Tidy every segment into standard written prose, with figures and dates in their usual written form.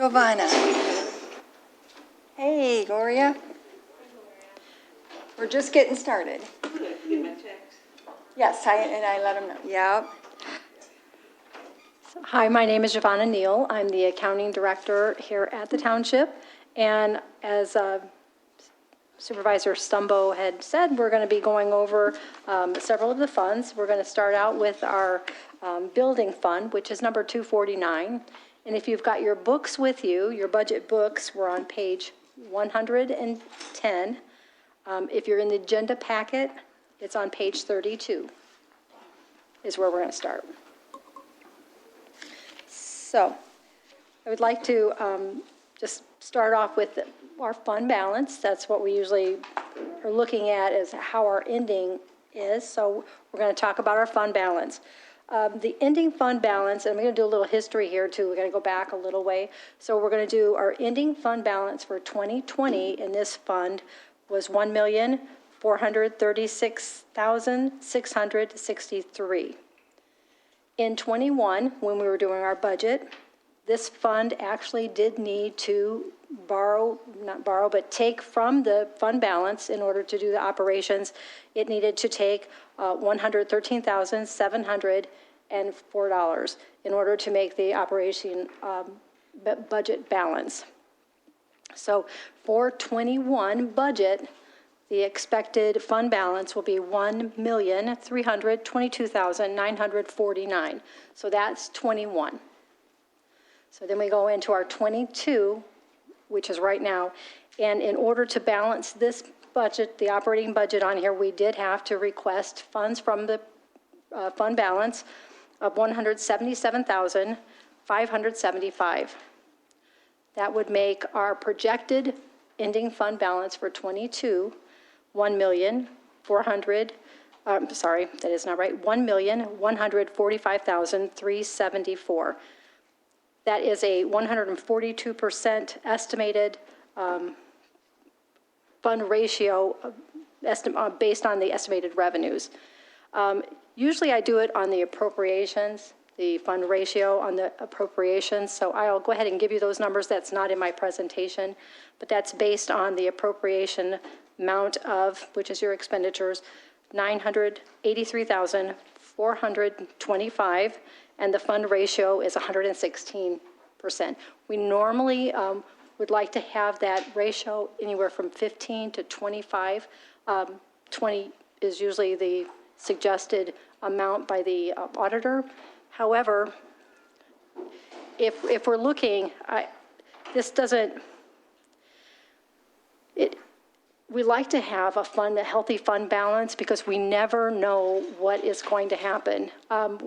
Giovanna. Hey, Gloria. We're just getting started. Yes, I let them know. Yep. Hi, my name is Giovanna Neal. I'm the accounting director here at the township. And as Supervisor Stumbo had said, we're going to be going over several of the funds. We're going to start out with our building fund, which is number 249. And if you've got your books with you, your budget books, we're on page 110. If you're in the agenda packet, it's on page 32, is where we're going to start. So I would like to just start off with our fund balance. That's what we usually are looking at, is how our ending is. So we're going to talk about our fund balance. The ending fund balance, and I'm going to do a little history here too. We're going to go back a little way. So we're going to do our ending fund balance for 2020 in this fund was $1,436,663. In 21, when we were doing our budget, this fund actually did need to take from the fund balance in order to do the operations. It needed to take $113,704 in order to make the operation budget balance. So for 21 budget, the expected fund balance will be $1,322,949. So that's 21. So then we go into our 22, which is right now. And in order to balance this budget, the operating budget on here, we did have to request funds from the fund balance of $177,575. That would make our projected ending fund balance for 22 $1,145,374. That is a 142% estimated fund ratio based on the estimated revenues. Usually I do it on the appropriations, the fund ratio on the appropriations. So I'll go ahead and give you those numbers. That's not in my presentation, but that's based on the appropriation amount of, which is your expenditures, $983,425, and the fund ratio is 116%. We normally would like to have that ratio anywhere from 15 to 25. 20 is usually the suggested amount by the auditor. However, if we're looking, we like to have a healthy fund balance because we never know what is going to happen.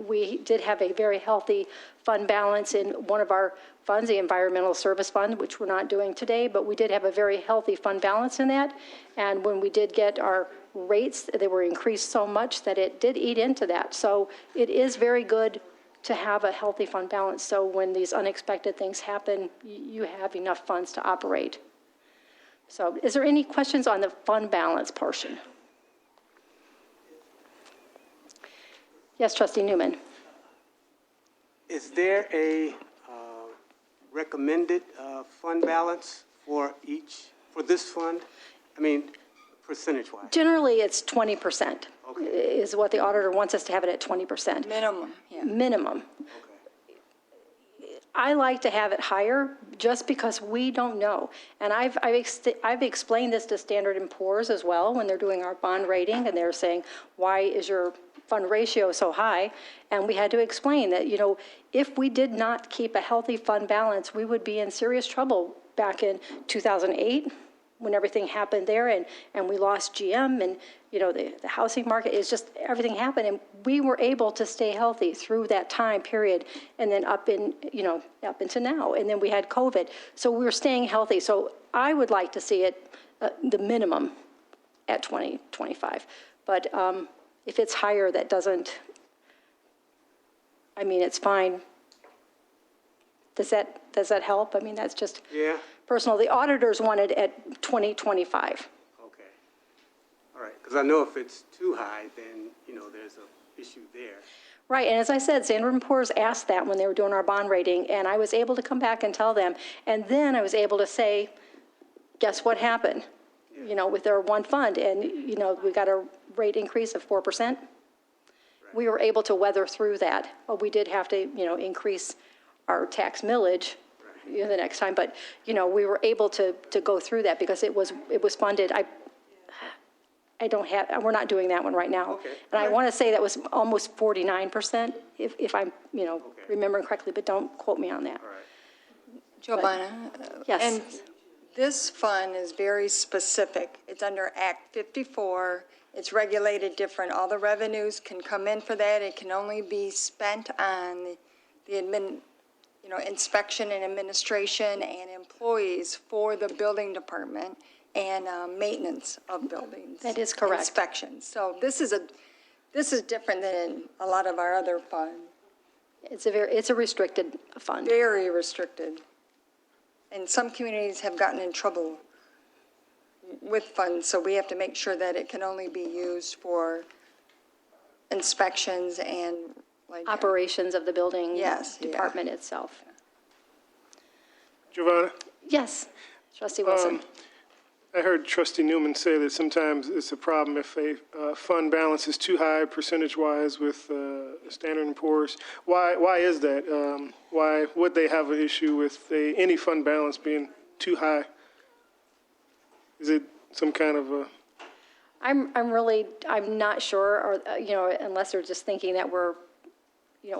We did have a very healthy fund balance in one of our funds, the Environmental Service Fund, which we're not doing today, but we did have a very healthy fund balance in that. And when we did get our rates, they were increased so much that it did eat into that. So it is very good to have a healthy fund balance. So when these unexpected things happen, you have enough funds to operate. So is there any questions on the fund balance portion? Yes, Trustee Newman. Is there a recommended fund balance for this fund? I mean, percentage-wise. Generally, it's 20%. Okay. Is what the auditor wants us to have it at 20%. Minimum, yeah. Minimum. Okay. I like to have it higher just because we don't know. And I've explained this to Standard & Poor's as well when they're doing our bond rating, and they're saying, why is your fund ratio so high? And we had to explain that, if we did not keep a healthy fund balance, we would be in serious trouble back in 2008 when everything happened there, and we lost GM, and the housing market is just, everything happened, and we were able to stay healthy through that time period, and then up into now, and then we had COVID, so we were staying healthy. So I would like to see it the minimum at 20-25, but if it's higher, that doesn't. It's fine. Does that help? That's just. Yeah. Personal. The auditors wanted at 20-25. Okay. All right. Because I know if it's too high, then, there's an issue there. Right, and as I said, Standard & Poor's asked that when they were doing our bond rating, and I was able to come back and tell them, and then I was able to say, guess what happened? With their one fund, and, we got a rate increase of 4%. We were able to weather through that. Well, we did have to, increase our tax millage the next time, but, we were able to go through that because it was funded. We're not doing that one right now. Okay. And I want to say that was almost 49%, if I'm, remembering correctly, but don't quote me on that. All right. Giovanna? Yes. And this fund is very specific. It's under Act 54. It's regulated different. All the revenues can come in for that. It can only be spent on the inspection and administration and employees for the building department and maintenance of buildings. That is correct. Inspections. So this is different than a lot of our other funds. It's a restricted fund. Very restricted. And some communities have gotten in trouble with funds, so we have to make sure that it can only be used for inspections and Operations of the building Yes, yeah. department itself. Giovanna, Yes, Trustee Wilson. I heard Trustee Newman say that sometimes it's a problem if a fund balance is too high percentage-wise with Standard & Poor's. Why is that? Why would they have an issue with any fund balance being too high? Is it some kind of a... I'm not sure, or, unless they're just thinking that we're,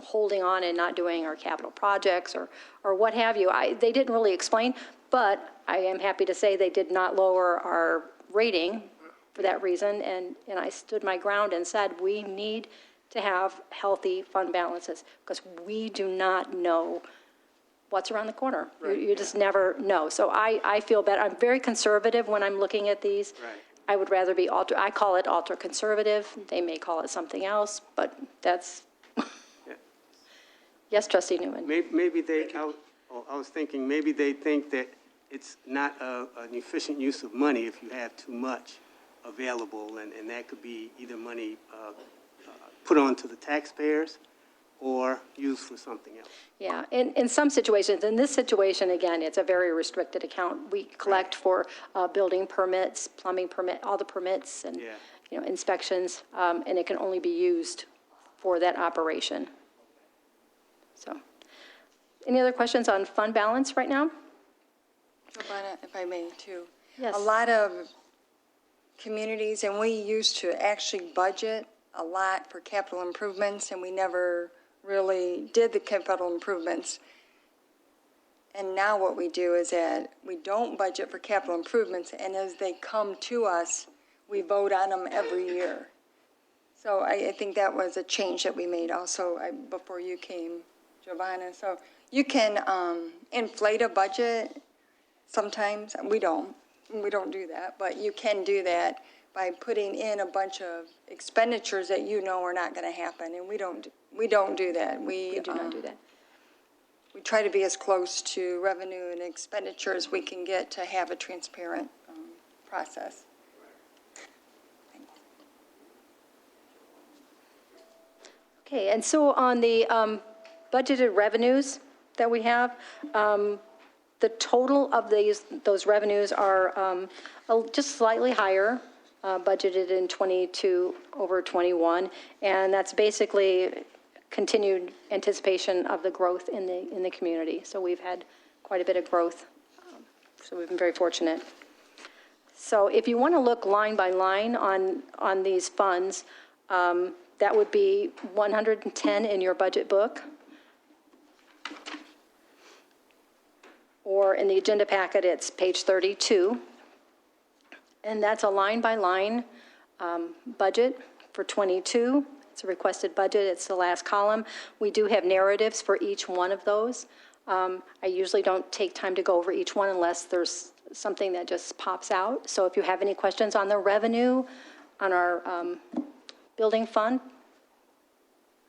holding on and not doing our capital projects or what have you. They didn't really explain, but I am happy to say they did not lower our rating for that reason, and I stood my ground and said, we need to have healthy fund balances, because we do not know what's around the corner. You just never know. So I feel better. I'm very conservative when I'm looking at these. Right. I would rather be I call it ultra-conservative. They may call it something else, but that's, Yes, Trustee Newman. Maybe I was thinking, maybe they think that it's not an efficient use of money if you have too much available, and that could be either money put on to the taxpayers or used for something else. Yeah, in some situations, in this situation, again, it's a very restricted account. We collect for building permits, plumbing permit, all the permits and, inspections, and it can only be used for that operation. So, any other questions on fund balance right now? Giovanna, if I may, too. Yes. A lot of communities, and we used to actually budget a lot for capital improvements, and we never really did the capital improvements. And now what we do is that we don't budget for capital improvements, and as they come to us, we vote on them every year. So I think that was a change that we made also before you came, Giovanna. So you can inflate a budget sometimes. We don't do that, but you can do that by putting in a bunch of expenditures that are not going to happen, and we don't do that. We do not do that. We try to be as close to revenue and expenditure as we can get to have a transparent process. Okay, and so on the budgeted revenues that we have, the total of those revenues are just slightly higher, budgeted in 22 over 21, and that's basically continued anticipation of the growth in the community. So we've had quite a bit of growth, so we've been very fortunate. So if you want to look line by line on these funds, that would be 110 in your budget book, or in the agenda packet, it's page 32. And that's a line-by-line budget for 22. It's a requested budget. It's the last column. We do have narratives for each one of those. I usually don't take time to go over each one unless there's something that just pops out. So if you have any questions on the revenue, on our building fund,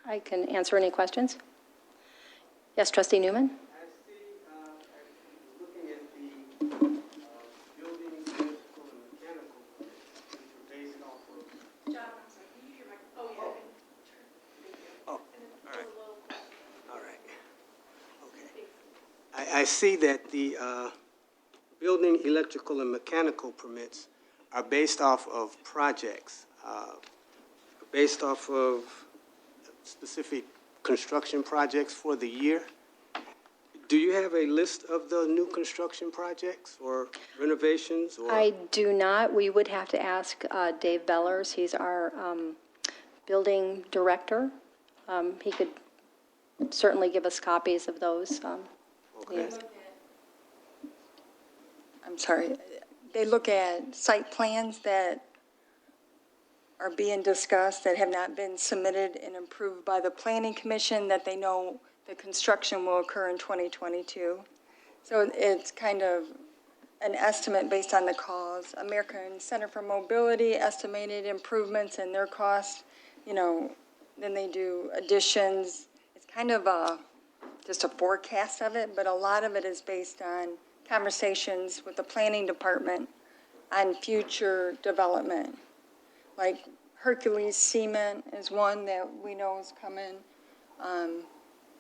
I can answer any questions. Yes, Trustee Newman? I see, looking at the building, electrical, and mechanical, which are based off of... John, I'm sorry, can you hear my, oh, yeah. I see that the building electrical and mechanical permits are based off of projects, based off of specific construction projects for the year. Do you have a list of the new construction projects or renovations? Or I do not. We would have to ask Dave Bellers. He's our building director. He could certainly give us copies of those. Okay. I'm sorry, they look at site plans that are being discussed that have not been submitted and approved by the Planning Commission that they know the construction will occur in 2022. So it's kind of an estimate based on the cost. American Center for Mobility estimated improvements and their costs, then they do additions. It's kind of just a forecast of it, but a lot of it is based on conversations with the planning department on future development. Like Hercules Cement is one that we know is coming.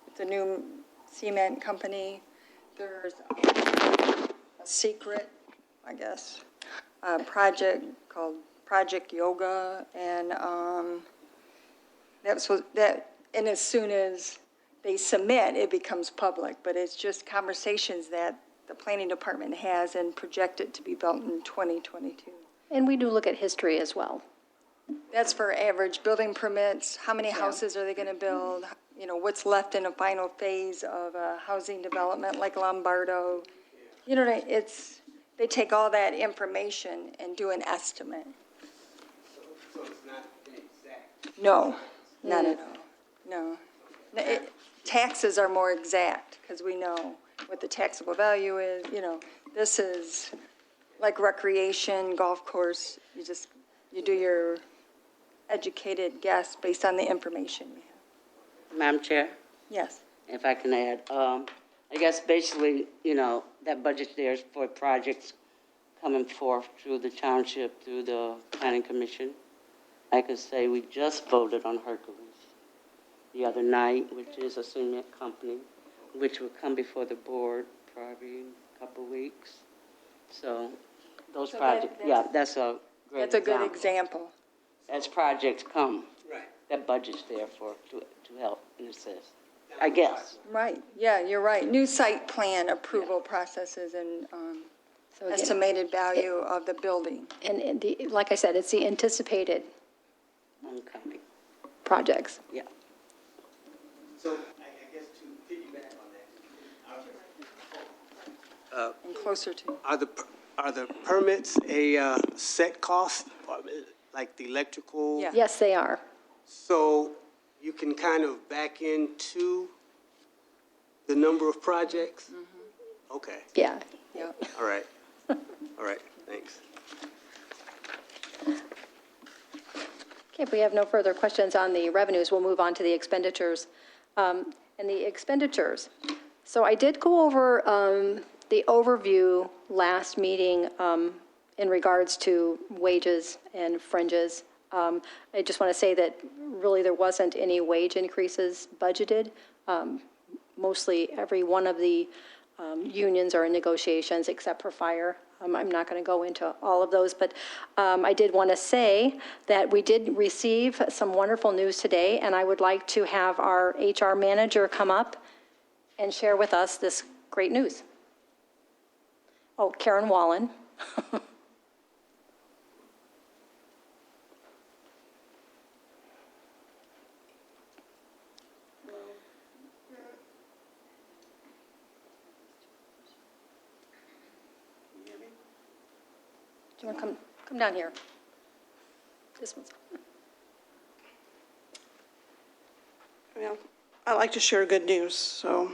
It's a new cement company. There's a secret, I guess, project called Project Yoga, and and as soon as they submit, it becomes public, but it's just conversations that the planning department has and projected to be built in 2022. And we do look at history as well. That's for average building permits. How many houses are they going to build? What's left in a final phase of a housing development like Lombardo? They take all that information and do an estimate. So it's not exact? No, not at all. No. Taxes are more exact because we know what the taxable value is. This is like recreation, golf course. You do your educated guess based on the information you have. Madam Chair, Yes. if I can add, I guess basically, that budget there is for projects coming forth through the township, through the planning commission. I could say we just voted on Hercules the other night, which is a cement company, which will come before the board probably in a couple of weeks. So those projects, that's a great That's a good example. example. As projects come, Right. that budget's there to help and assist, I guess. Right. Yeah, you're right. New site plan approval processes and So again, estimated value of the building. And like I said, it's the anticipated Homecoming, projects. yeah. So I guess to piggyback on that, And closer to. are the permits a set cost, like the electrical? Yeah. Yes, they are. So you can kind of back into the number of projects? Okay, Yeah. Yeah. all right. All right, thanks. Okay, if we have no further questions on the revenues, we'll move on to the expenditures. And the expenditures. So I did go over the overview last meeting in regards to wages and fringes. I just want to say that really there wasn't any wage increases budgeted. Mostly every one of the unions are in negotiations except for fire. I'm not going to go into all of those, but I did want to say that we did receive some wonderful news today, and I would like to have our HR manager come up and share with us this great news. Oh, Karen Wallen. Do you want to come down here? This one's. Well, I'd like to share good news. So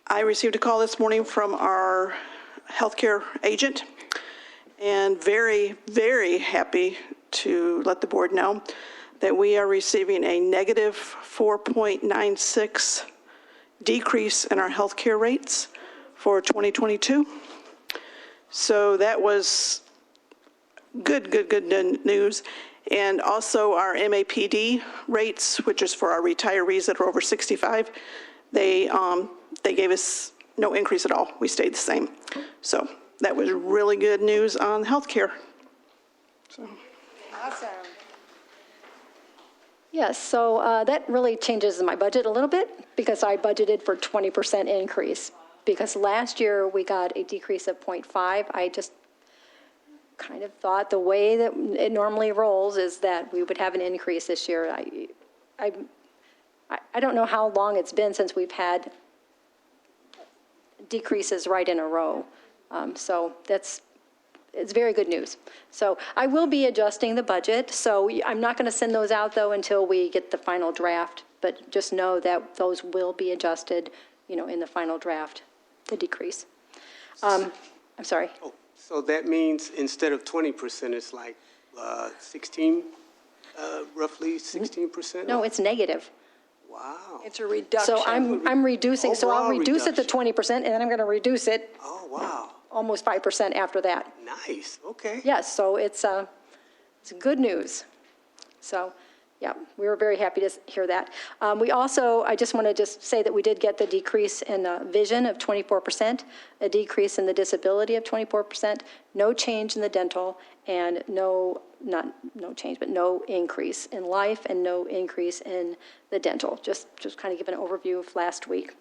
I received a call this morning from our healthcare agent, and very, very happy to let the board know that we are receiving a negative 4.96 decrease in our healthcare rates for 2022. So that was good news. And also our MAPD rates, which is for our retirees that are over 65, they gave us no increase at all. We stayed the same. So that was really good news on healthcare. So. Awesome. Yes, so that really changes my budget a little bit because I budgeted for 20% increase. Because last year we got a decrease of 0.5. I just kind of thought the way that it normally rolls is that we would have an increase this year. I don't know how long it's been since we've had decreases right in a row. So it's very good news. So I will be adjusting the budget. So I'm not going to send those out, though, until we get the final draft. But just know that those will be adjusted, in the final draft, the decrease. I'm sorry. Oh, so that means instead of 20%, it's like 16, roughly 16%? No, it's negative. Wow. It's a reduction. So I'm reducing, so I'll Overall reduce it to reduction. 20%, and then I'm going to reduce it Oh, wow. almost 5% after that. Nice, okay. Yes, so it's good news. So, yeah, we were very happy to hear that. We also, I just want to say that we did get the decrease in vision of 24%, a decrease in the disability of 24%, no change in the dental, and no increase in life and no increase in the dental. Just kind of give an overview of last week.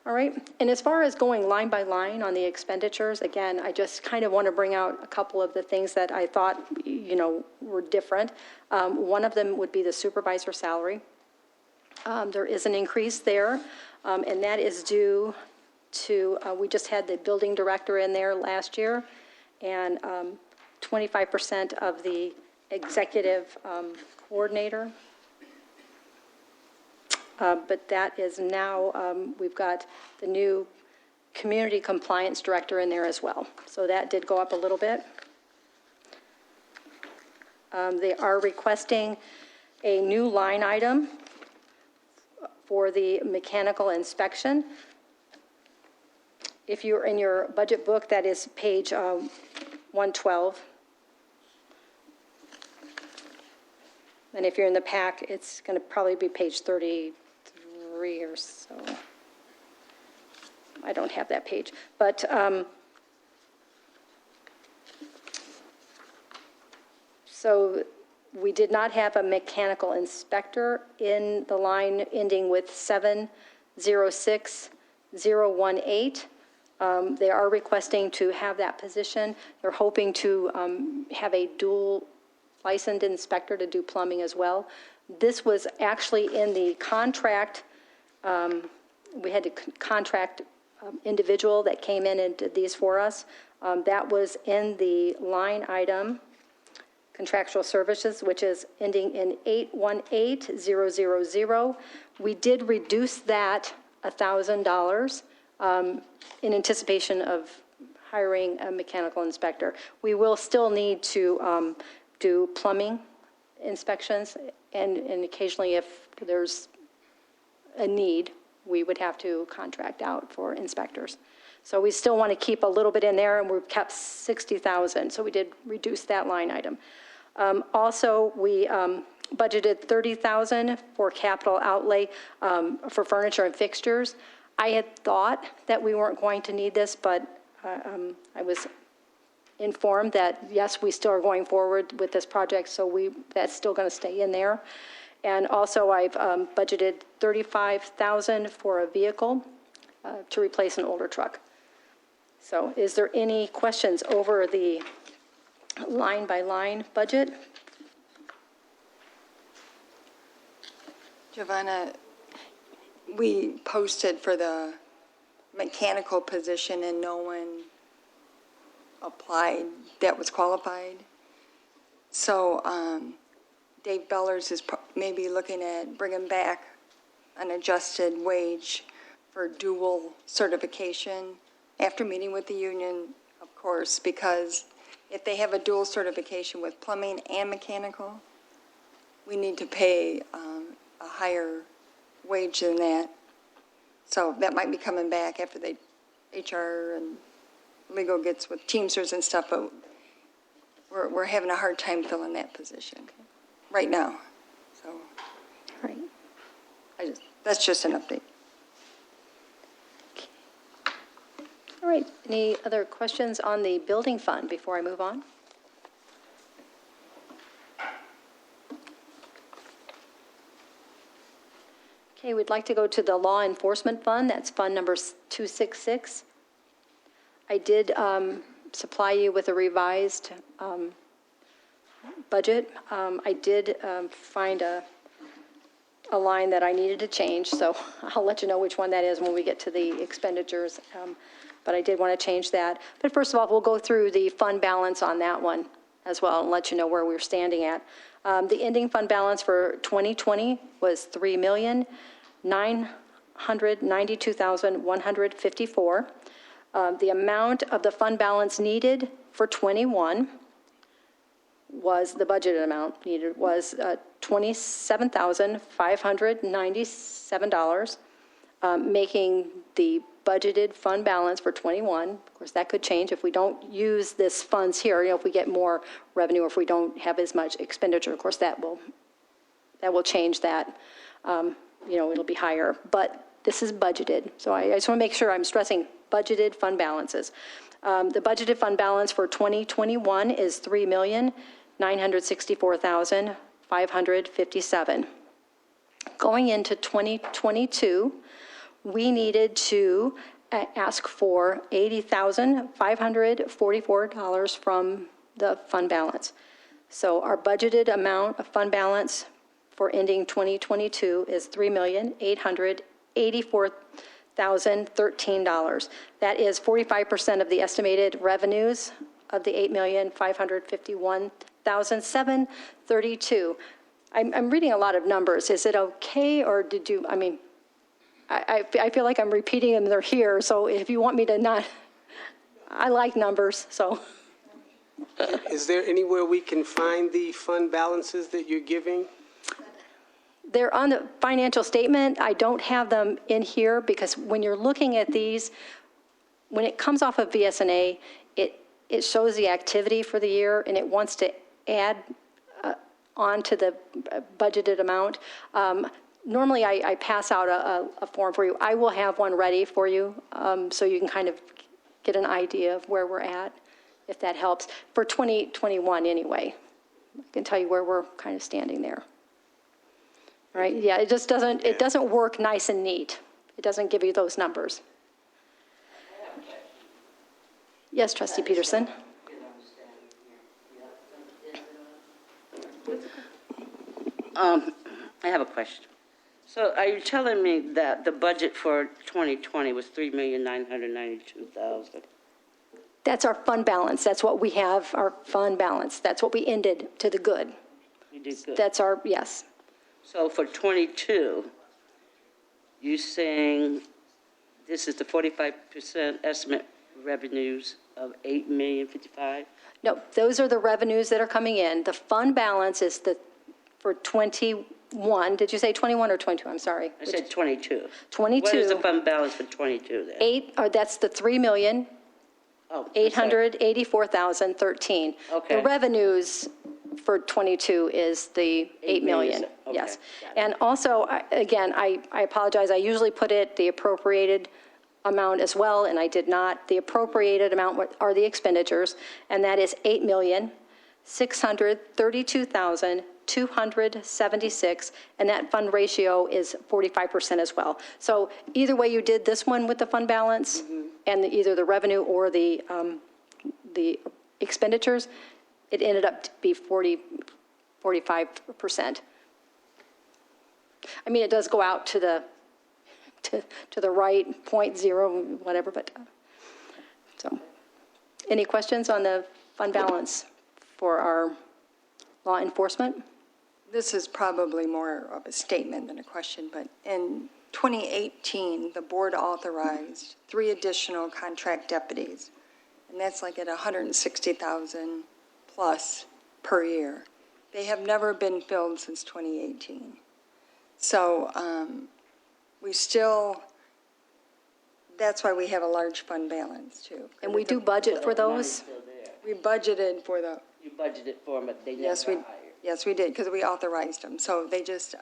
All right, and as far as going line by line on the expenditures, again, I just kind of want to bring out a couple of the things that I thought, were different. One of them would be the supervisor salary. There is an increase there, and that is due to, we just had the building director in there last year, and 25% of the executive coordinator. But that is now, we've got the new community compliance director in there as well. So that did go up a little bit. They are requesting a new line item for the mechanical inspection. If you're in your budget book, that is page 112. And if you're in the pack, it's going to probably be page 33 or so. I don't have that page. But so we did not have a mechanical inspector in the line ending with 706018. They are requesting to have that position. They're hoping to have a dual licensed inspector to do plumbing as well. This was actually in the contract. We had to contract individual that came in and did these for us. That was in the line item, contractual services, which is ending in 818000. We did reduce that $1,000 in anticipation of hiring a mechanical inspector. We will still need to do plumbing inspections, and occasionally if there's a need, we would have to contract out for inspectors. So we still want to keep a little bit in there, and we've kept $60,000, so we did reduce that line item. Also, we budgeted $30,000 for capital outlay for furniture and fixtures. I had thought that we weren't going to need this, but I was informed that, yes, we still are going forward with this project, so that's still going to stay in there. And also, I've budgeted $35,000 for a vehicle to replace an older truck. So is there any questions over the line-by-line budget? Giovanna, we posted for the mechanical position and no one applied that was qualified. So Dave Bellers is maybe looking at bringing back an adjusted wage for dual certification after meeting with the union, of course, because if they have a dual certification with plumbing and mechanical, we need to pay a higher wage than that. So that might be coming back after they, HR and legal gets with Teamsters and stuff, but we're having a hard time filling that position right now. So Right. that's just an update. Any other questions on the building fund before I move on? Okay, we'd like to go to the law enforcement fund. That's fund number 266. I did supply you with a revised budget. I did find a line that I needed to change, so I'll let you know which one that is when we get to the expenditures. But I did want to change that. But first of all, we'll go through the fund balance on that one as well and let you know where we're standing at. The ending fund balance for 2020 was $3,992,154. The amount of the fund balance needed for 21 was, the budgeted amount needed was $27,597, making the budgeted fund balance for 21. Of course, that could change if we don't use this funds here, if we get more revenue, or if we don't have as much expenditure. Of course, that will change that. It'll be higher, but this is budgeted. So I just want to make sure I'm stressing budgeted fund balances. The budgeted fund balance for 2021 is $3,964,557. Going into 2022, we needed to ask for $80,544 from the fund balance. So our budgeted amount of fund balance for ending 2022 is $3,884,013. That is 45% of the estimated revenues of the $8,551,732. I'm reading a lot of numbers. Is it okay, or did you, I feel like I'm repeating them, they're here, so if you want me to not, I like numbers, so. Is there anywhere we can find the fund balances that you're giving? They're on the financial statement. I don't have them in here because when you're looking at these, when it comes off of VSNA, it shows the activity for the year and it wants to add on to the budgeted amount. Normally, I pass out a form for you. I will have one ready for you so you can kind of get an idea of where we're at, if that helps. For 2021 anyway, I can tell you where we're kind of standing there. All right, yeah, it just doesn't, it doesn't work nice and neat. It doesn't give you those numbers. Yes, Trustee Peterson. I have a question. So are you telling me that the budget for 2020 was $3,992,000? That's our fund balance. That's what we have, our fund balance. That's what we ended to the good. You did good. That's our, yes. So for 22, you saying this is the 45% estimate revenues of $8,055,000? No, those are the revenues that are coming in. The fund balance is for 21. Did you say 21 or 22? I'm sorry. I said 22. 22. What is the fund balance for 22 then? That's the $3,884,013. Okay. The revenues for 22 is the 8 million. Okay, Yes. got it. And also, again, I apologize. I usually put the appropriated amount as well, and I did not. The appropriated amount are the expenditures, and that is $8,632,276, and that fund ratio is 45% as well. So either way you did this one with the fund balance, and either the revenue or the expenditures, it ended up to be 45%. I mean, it does go out to the right, 0.0, whatever, but, so. Any questions on the fund balance for our law enforcement? This is probably more of a statement than a question, but in 2018, the board authorized 3 additional contract deputies, and that's like at $160,000 plus per year. They have never been filled since 2018. So we still, that's why we have a large fund balance too. And we do budget for those? We budgeted for the, You budgeted for them, but they never yes, got hired. yes, we did, because we authorized them. So they just,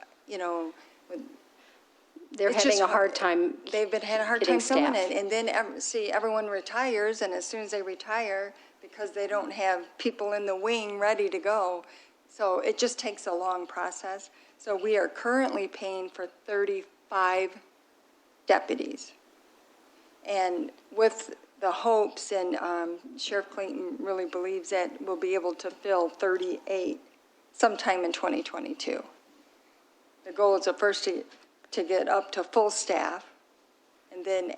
they're It's having just a hard time. They've been had a hard getting time filling staff. it, and then see everyone retires, and as soon as they retire, because they don't have people in the wing ready to go, so it just takes a long process. So we are currently paying for 35 deputies, and with the hopes, and Sheriff Clayton really believes that we'll be able to fill 38 sometime in 2022. The goal is at first to get up to full staff, and then,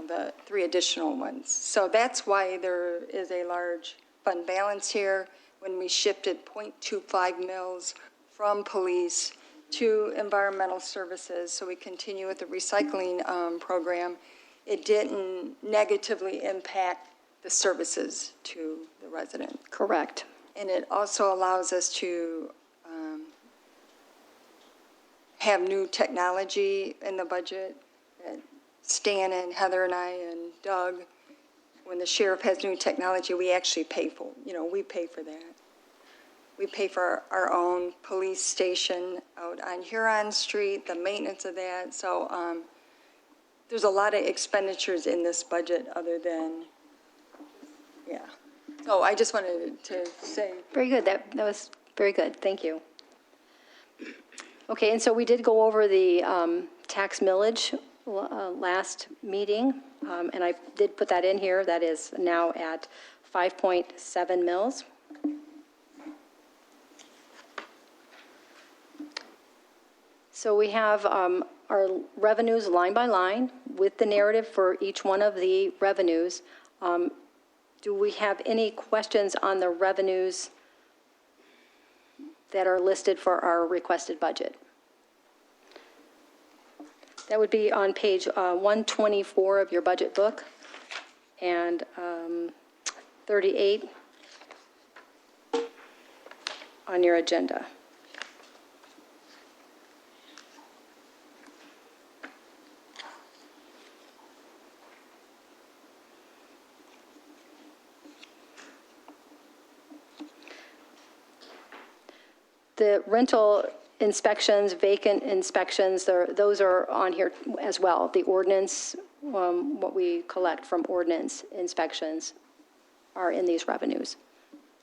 the 3 additional ones. So that's why there is a large fund balance here. When we shifted .25 mils from police to environmental services, so we continue with the recycling program, it didn't negatively impact the services to the resident. Correct. And it also allows us to have new technology in the budget. That Stan and Heather and I and Doug, when the sheriff has new technology, we actually pay for, we pay for that. We pay for our own police station out on Huron Street, the maintenance of that. So there's a lot of expenditures in this budget other than, yeah. So I just wanted to say. Very good. That was very good. Thank you. Okay, and so we did go over the tax millage last meeting, and I did put that in here. That is now at 5.7 mils. So we have our revenues line by line with the narrative for each one of the revenues. Do we have any questions on the revenues that are listed for our requested budget? That would be on page 124 of your budget book and 38 on your agenda. The rental inspections, vacant inspections, those are on here as well. The ordinance, what we collect from ordinance inspections are in these revenues,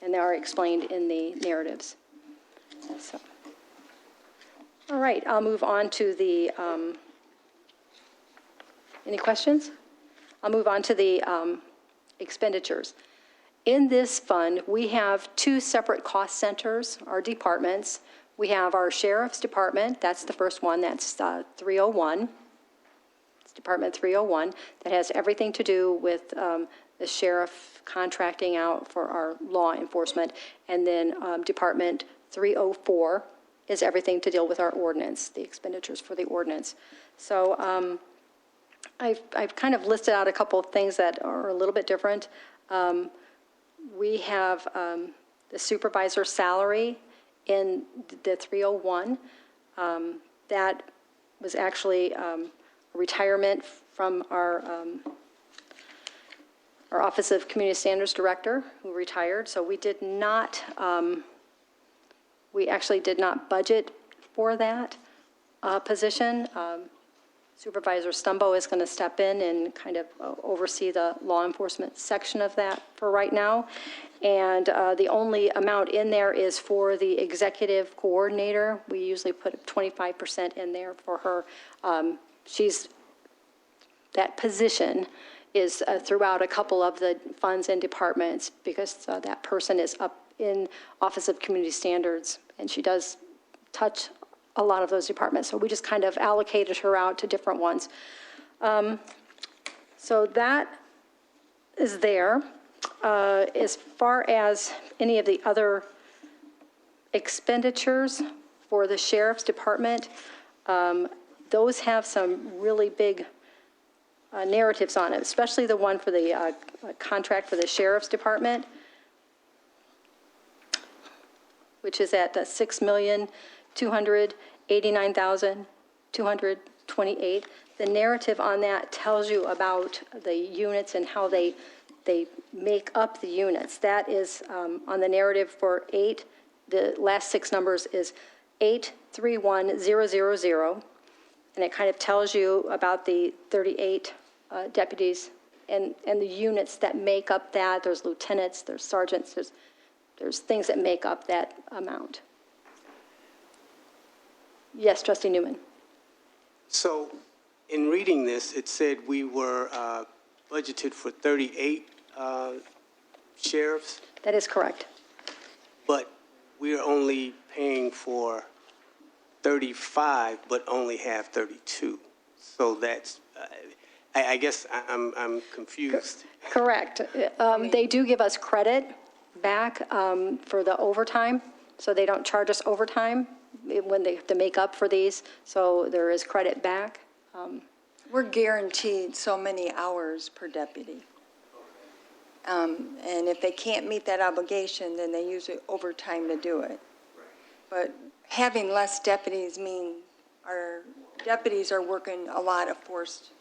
and they are explained in the narratives. So, all right, I'll move on to the, any questions? I'll move on to the expenditures. In this fund, we have 2 separate cost centers, our departments. We have our sheriff's department, that's the first one, that's 301. It's Department 301, that has everything to do with the sheriff contracting out for our law enforcement. And then Department 304 is everything to deal with our ordinance, the expenditures for the ordinance. So I've kind of listed out a couple of things that are a little bit different. We have the supervisor's salary in the 301. That was actually a retirement from our Office of Community Standards Director, who retired. So we did not, we actually did not budget for that position. Supervisor Stumbo is going to step in and kind of oversee the law enforcement section of that for right now. And the only amount in there is for the executive coordinator. We usually put 25% in there for her. That position is throughout a couple of the funds and departments because that person is up in Office of Community Standards, and she does touch a lot of those departments. So we just kind of allocated her out to different ones. So that is there. As far as any of the other expenditures for the sheriff's department, those have some really big narratives on it, especially the one for the contract for the sheriff's department, which is at $6,289,228. The narrative on that tells you about the units and how they make up the units. That is on the narrative for 8, the last 6 numbers is 831000, and it kind of tells you about the 38 deputies and the units that make up that. There's lieutenants, there's sergeants, there's things that make up that amount. Yes, Trustee Newman. So in reading this, it said we were budgeted for 38 sheriffs, That is correct. but we are only paying for 35, but only have 32. So that's, I guess I'm confused. Correct. They do give us credit back for the overtime, so they don't charge us overtime when they have to make up for these, so there is credit back. We're guaranteed so many hours per deputy. And if they can't meet that obligation, then they use overtime to do it. But having less deputies mean our deputies are working a lot of forced,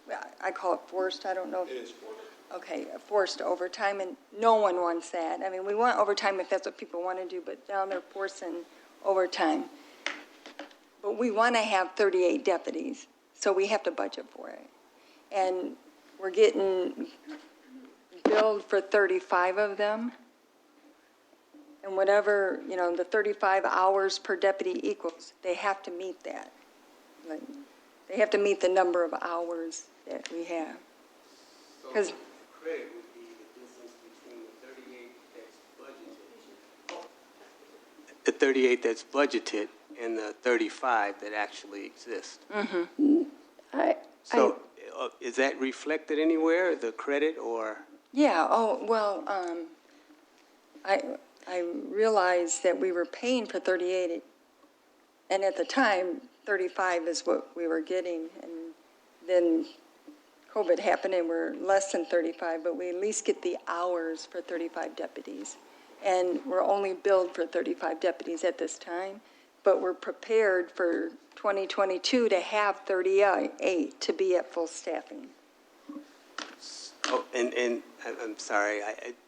I call it forced, I don't know. It is forced. Okay, forced overtime, and no one wants that. I mean, we want overtime if that's what people want to do, but now they're forcing overtime. But we want to have 38 deputies, so we have to budget for it. And we're getting billed for 35 of them. And whatever, the 35 hours per deputy equals, they have to meet that. Like, they have to meet the number of hours that we have. Because Credit would be the difference between the 38 that's budgeted and the 35 that actually exist. So is that reflected anywhere, the credit, or? yeah, I realized that we were paying for 38, and at the time, 35 is what we were getting, and then COVID happened and we're less than 35, but we at least get the hours for 35 deputies. And we're only billed for 35 deputies at this time, but we're prepared for 2022 to have 38 to be at full staffing. Oh, and I'm sorry,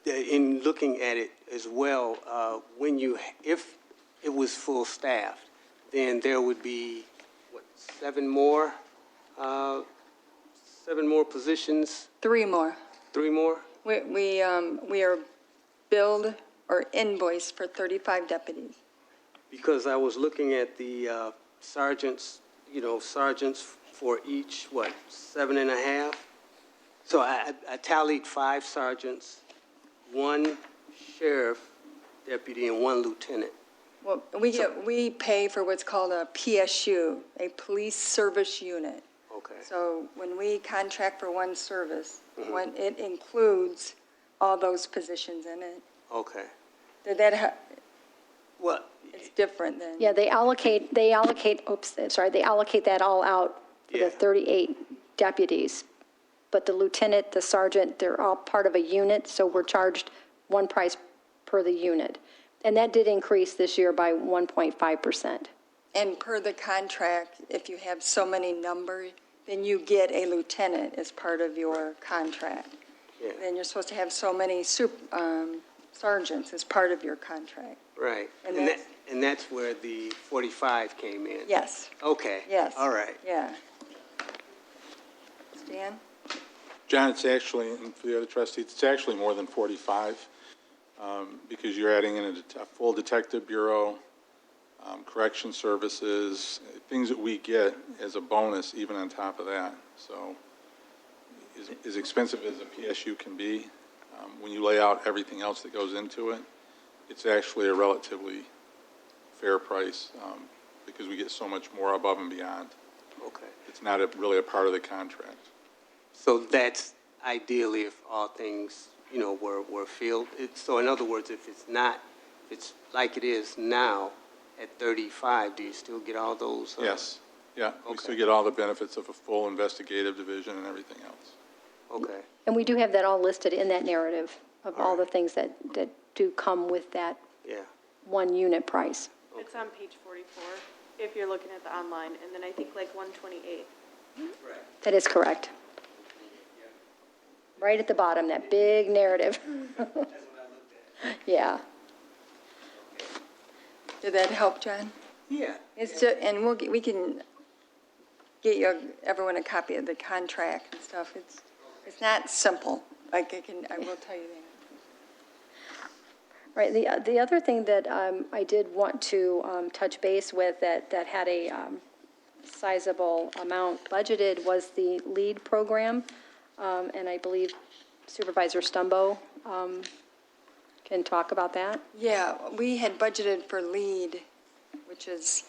in looking at it as well, if it was full staffed, then there would be, what, 7 more positions? 3 more. 3 more? We are billed or invoiced for 35 deputies. Because I was looking at the sergeants, sergeants for each, 7.5? So I tallied 5 sergeants, 1 sheriff deputy, and 1 lieutenant. Well, we pay for what's called a PSU, a police service unit. Okay. So when we contract for one service, when it includes all those positions in it. Okay. Did that, Well, it's different than. Yeah, they allocate that all out for Yeah. the 38 deputies. But the lieutenant, the sergeant, they're all part of a unit, so we're charged one price per the unit. And that did increase this year by 1.5%. And per the contract, if you have so many numbers, then you get a lieutenant as part of your contract. Yeah. Then you're supposed to have so many sergeants as part of your contract. right. And And that's where the 45 came in? Yes, Okay. yes. All right. Yeah. Stan? John, it's actually, and for the other trustees, it's actually more than 45, because you're adding in a full detective bureau, correction services, things that we get as a bonus even on top of that. So as expensive as a PSU can be, when you lay out everything else that goes into it, it's actually a relatively fair price, because we get so much more above and beyond. Okay. It's not really a part of the contract. So that's ideally if all things, were filled. So in other words, if it's like it is now at 35, do you still get all those? Yes, yeah, we Okay. still get all the benefits of a full investigative division and everything else. Okay. And we do have that all listed in that narrative of all the things that do come with that Yeah. one unit price. It's on page 44, if you're looking at the online, and then I think like 128. That is correct. Right at the bottom, that big narrative. Yeah. Did that help, John? Yeah. And we can get everyone a copy of the contract and stuff. It's not simple, I will tell you that. Right, the other thing that I did want to touch base with that had a sizable amount budgeted was the LEAD program, and I believe Supervisor Stumbo can talk about that. Yeah, we had budgeted for LEAD, which is,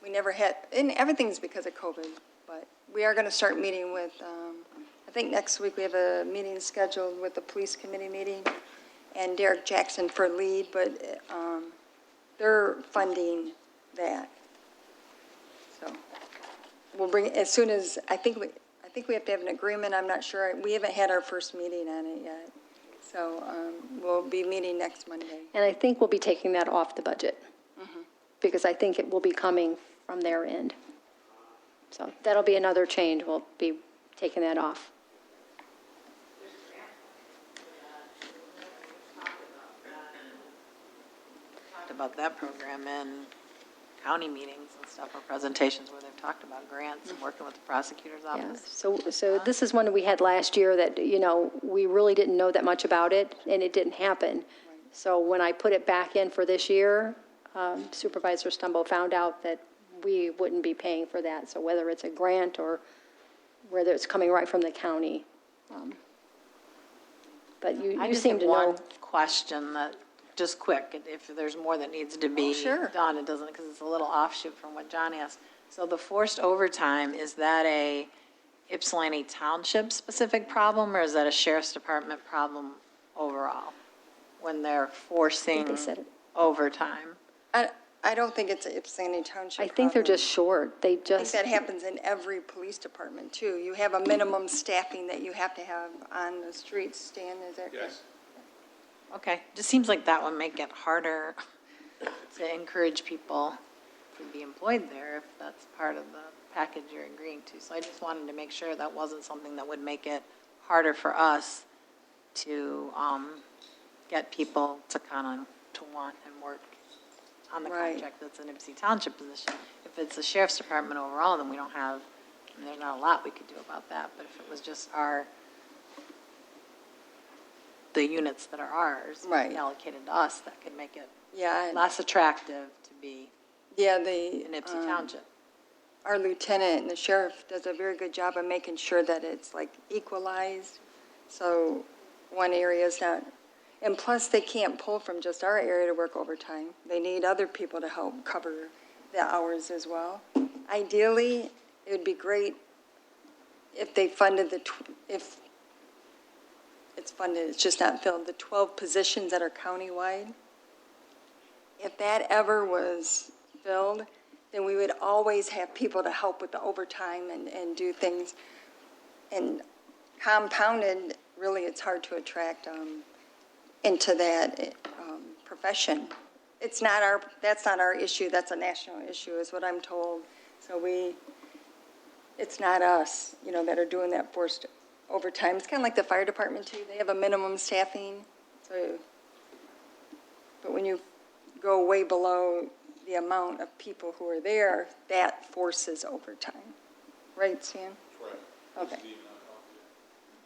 we never had, and everything's because of COVID, but we are going to start meeting with, I think next week we have a meeting scheduled with the police committee meeting and Derek Jackson for LEAD, but they're funding that. So we'll bring it as soon as, I think we have to have an agreement, I'm not sure. We haven't had our first meeting on it yet. So we'll be meeting next Monday. And I think we'll be taking that off the budget, because I think it will be coming from their end. So that'll be another change, we'll be taking that off. About that program in county meetings and stuff, or presentations where they've talked about grants and working with the prosecutor's Yeah, office. so this is one we had last year that, we really didn't know that much about it, and it didn't happen. So when I put it back in for this year, Supervisor Stumbo found out that we wouldn't be paying for that, so whether it's a grant or whether it's coming right from the county. But I you just seem have to know. one question that, just quick, if there's more that needs to be sure. done, it doesn't, because it's a little offshoot from what John asked. So the forced overtime, is that a Ypsilanti Township specific problem, or is that a Sheriff's Department problem overall? When they're forcing they said it. overtime? I don't think it's a Ypsilanti Township I think they're problem. just short. They I think just, that happens in every police department, too. You have a minimum staffing that you have to have on the streets, Stan, is that correct? Okay, just seems like that would make it harder to encourage people to be employed there if that's part of the package you're agreeing to. So I just wanted to make sure that wasn't something that would make it harder for us to get people to kind of, to want and work on the Right. contract that's an Ypsi Township position. If it's the Sheriff's Department overall, then we don't have, and there's not a lot we could do about that. But if it was just the units that are ours, Right. allocated to us, that could make it Yeah, less attractive to be the, in Ypsi Township. our lieutenant and the sheriff does a very good job of making sure that it's like equalized. So one area is not, and plus they can't pull from just our area to work overtime. They need other people to help cover the hours as well. Ideally, it would be great if they funded if it's funded, it's just not filled, the 12 positions that are countywide. If that ever was filled, then we would always have people to help with the overtime and do things. And compounded, really, it's hard to attract into that profession. That's not our issue, that's a national issue, is what I'm told. So it's not us, that are doing that forced overtime. It's kind of like the fire department, too. They have a minimum staffing, but when you go way below the amount of people who are there, that forces overtime. Right, Stan? Right. Okay.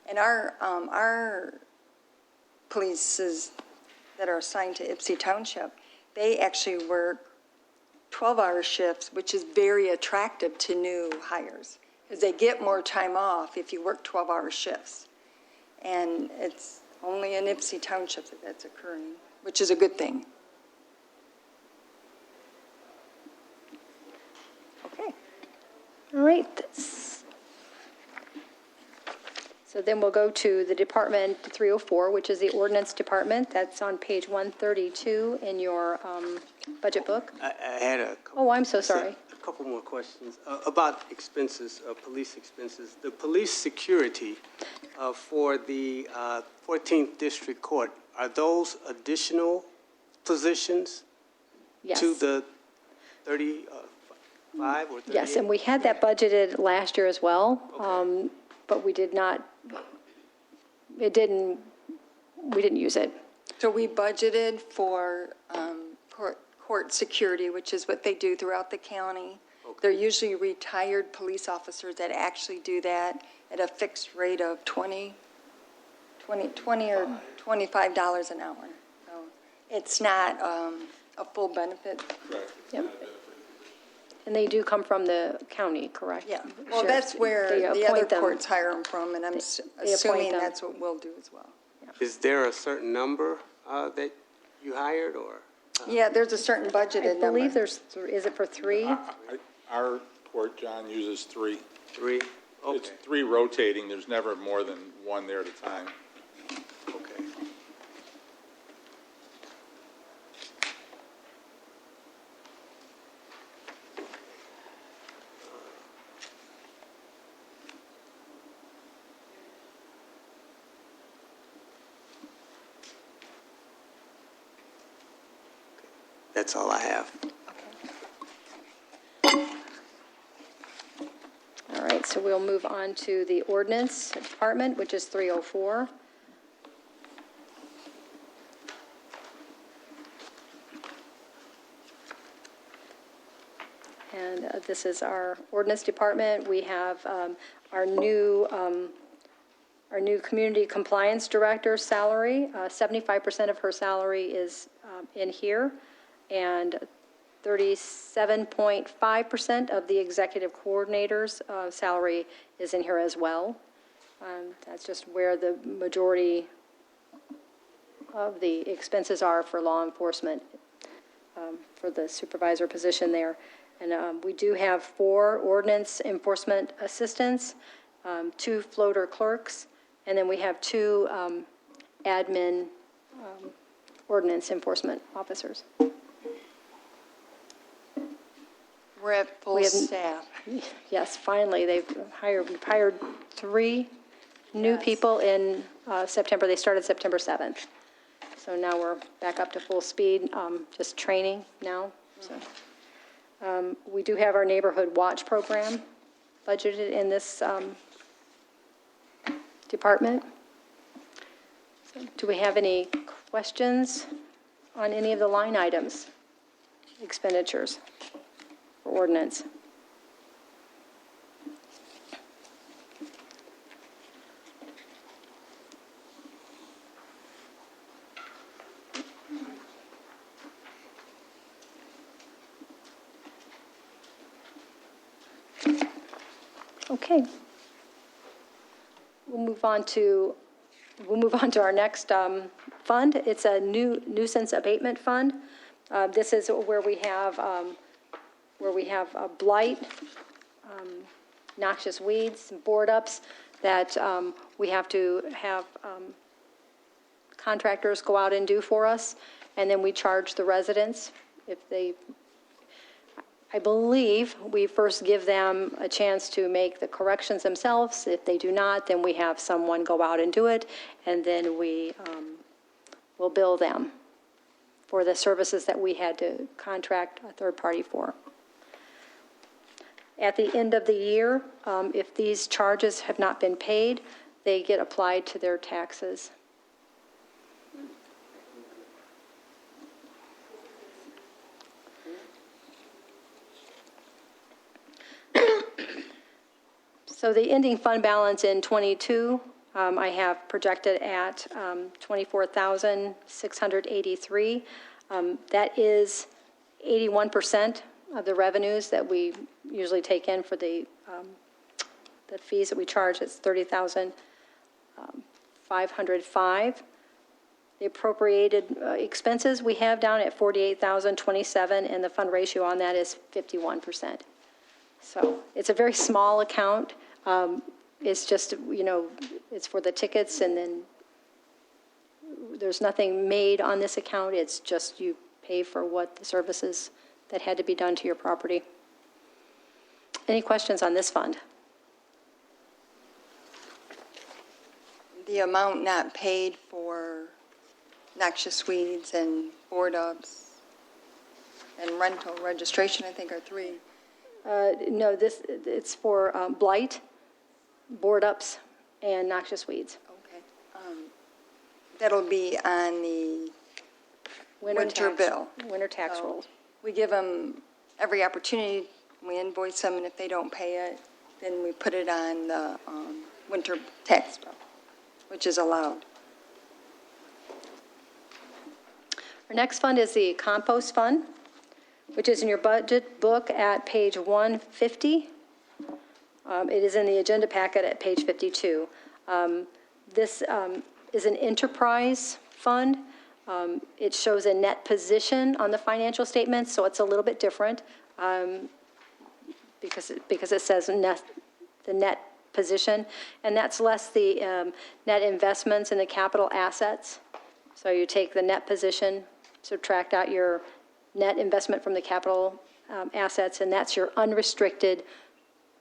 And our polices that are assigned to Ypsi Township, they actually work 12-hour shifts, which is very attractive to new hires, because they get more time off if you work 12-hour shifts. And it's only in Ypsi Township that that's occurring, which is a good thing. Okay. all right. So then we'll go to the Department 304, which is the Ordinance Department. That's on page 132 in your budget book. I had a couple. Oh, I'm so sorry. A couple more questions about expenses, police expenses. The police security for the 14th District Court, are those additional positions Yes. to the 35 or 38? Yes, and we had that budgeted last year as well, but we did not, we didn't use it. So we budgeted for court security, which is what they do throughout the county. They're usually retired police officers that actually do that at a fixed rate of 20 or $25 an hour. So it's not a full benefit. Correct. Yep. And they do come from the county, correct? Yeah, well, Sheriff, that's where they the other appoint them. courts hire them from, and I'm They appoint assuming them. that's what we'll do as well. Is there a certain number that you hired, or? Yeah, there's a certain I budgeted number. believe there's, is it for 3? Our court, John, uses 3. 3? Okay, It's 3 rotating, there's never more than 1 there at a time. okay. That's all I have. All right, so we'll move on to the ordinance department, which is 304. And this is our ordinance department. We have our new community compliance director's salary. 75% of her salary is in here, and 37.5% of the executive coordinator's salary is in here as well. That's just where the majority of the expenses are for law enforcement, for the supervisor position there. And we do have 4 ordinance enforcement assistants, 2 floater clerks, and then we have 2 admin ordinance enforcement officers. We're at full We have- staff. Yes, finally, we've hired 3 new Yes. people in September. They started September 7th. So now we're back up to full speed, just training now, so. We do have our neighborhood watch program budgeted in this department. So, do we have any questions on any of the line items, expenditures for ordinance? Okay. We'll move on to our next fund. It's a new nuisance abatement fund. This is where we have blight, noxious weeds, board ups that we have to have contractors go out and do for us, and then we charge the residents if they. I believe we first give them a chance to make the corrections themselves. If they do not, then we have someone go out and do it, and then we will bill them for the services that we had to contract a third party for. At the end of the year, if these charges have not been paid, they get applied to their taxes. So the ending fund balance in '22, I have projected at $24,683. That is 81% of the revenues that we usually take in for the fees that we charge. It's $30,505. The appropriated expenses we have down at $48,027, and the fund ratio on that is 51%. So it's a very small account. It's just, it's for the tickets, and then there's nothing made on this account. It's just you pay for what the services that had to be done to your property. Any questions on this fund? The amount not paid for noxious weeds and board ups and rental registration, I think, are 3. No, it's for blight, board ups, and noxious weeds. Okay. That'll be on the winter tax- bill. Winter tax So rolls. We give them every opportunity We invoice them, and if they don't pay it, then we put it on the winter tax bill, which is allowed. Our next fund is the compost fund, which is in your budget book at page 150. It is in the agenda packet at page 52. This is an enterprise fund. It shows a net position on the financial statements, so it's a little bit different because it says the net position, and that's less the net investments in the capital assets. So you take the net position, subtract out your net investment from the capital assets, and that's your unrestricted,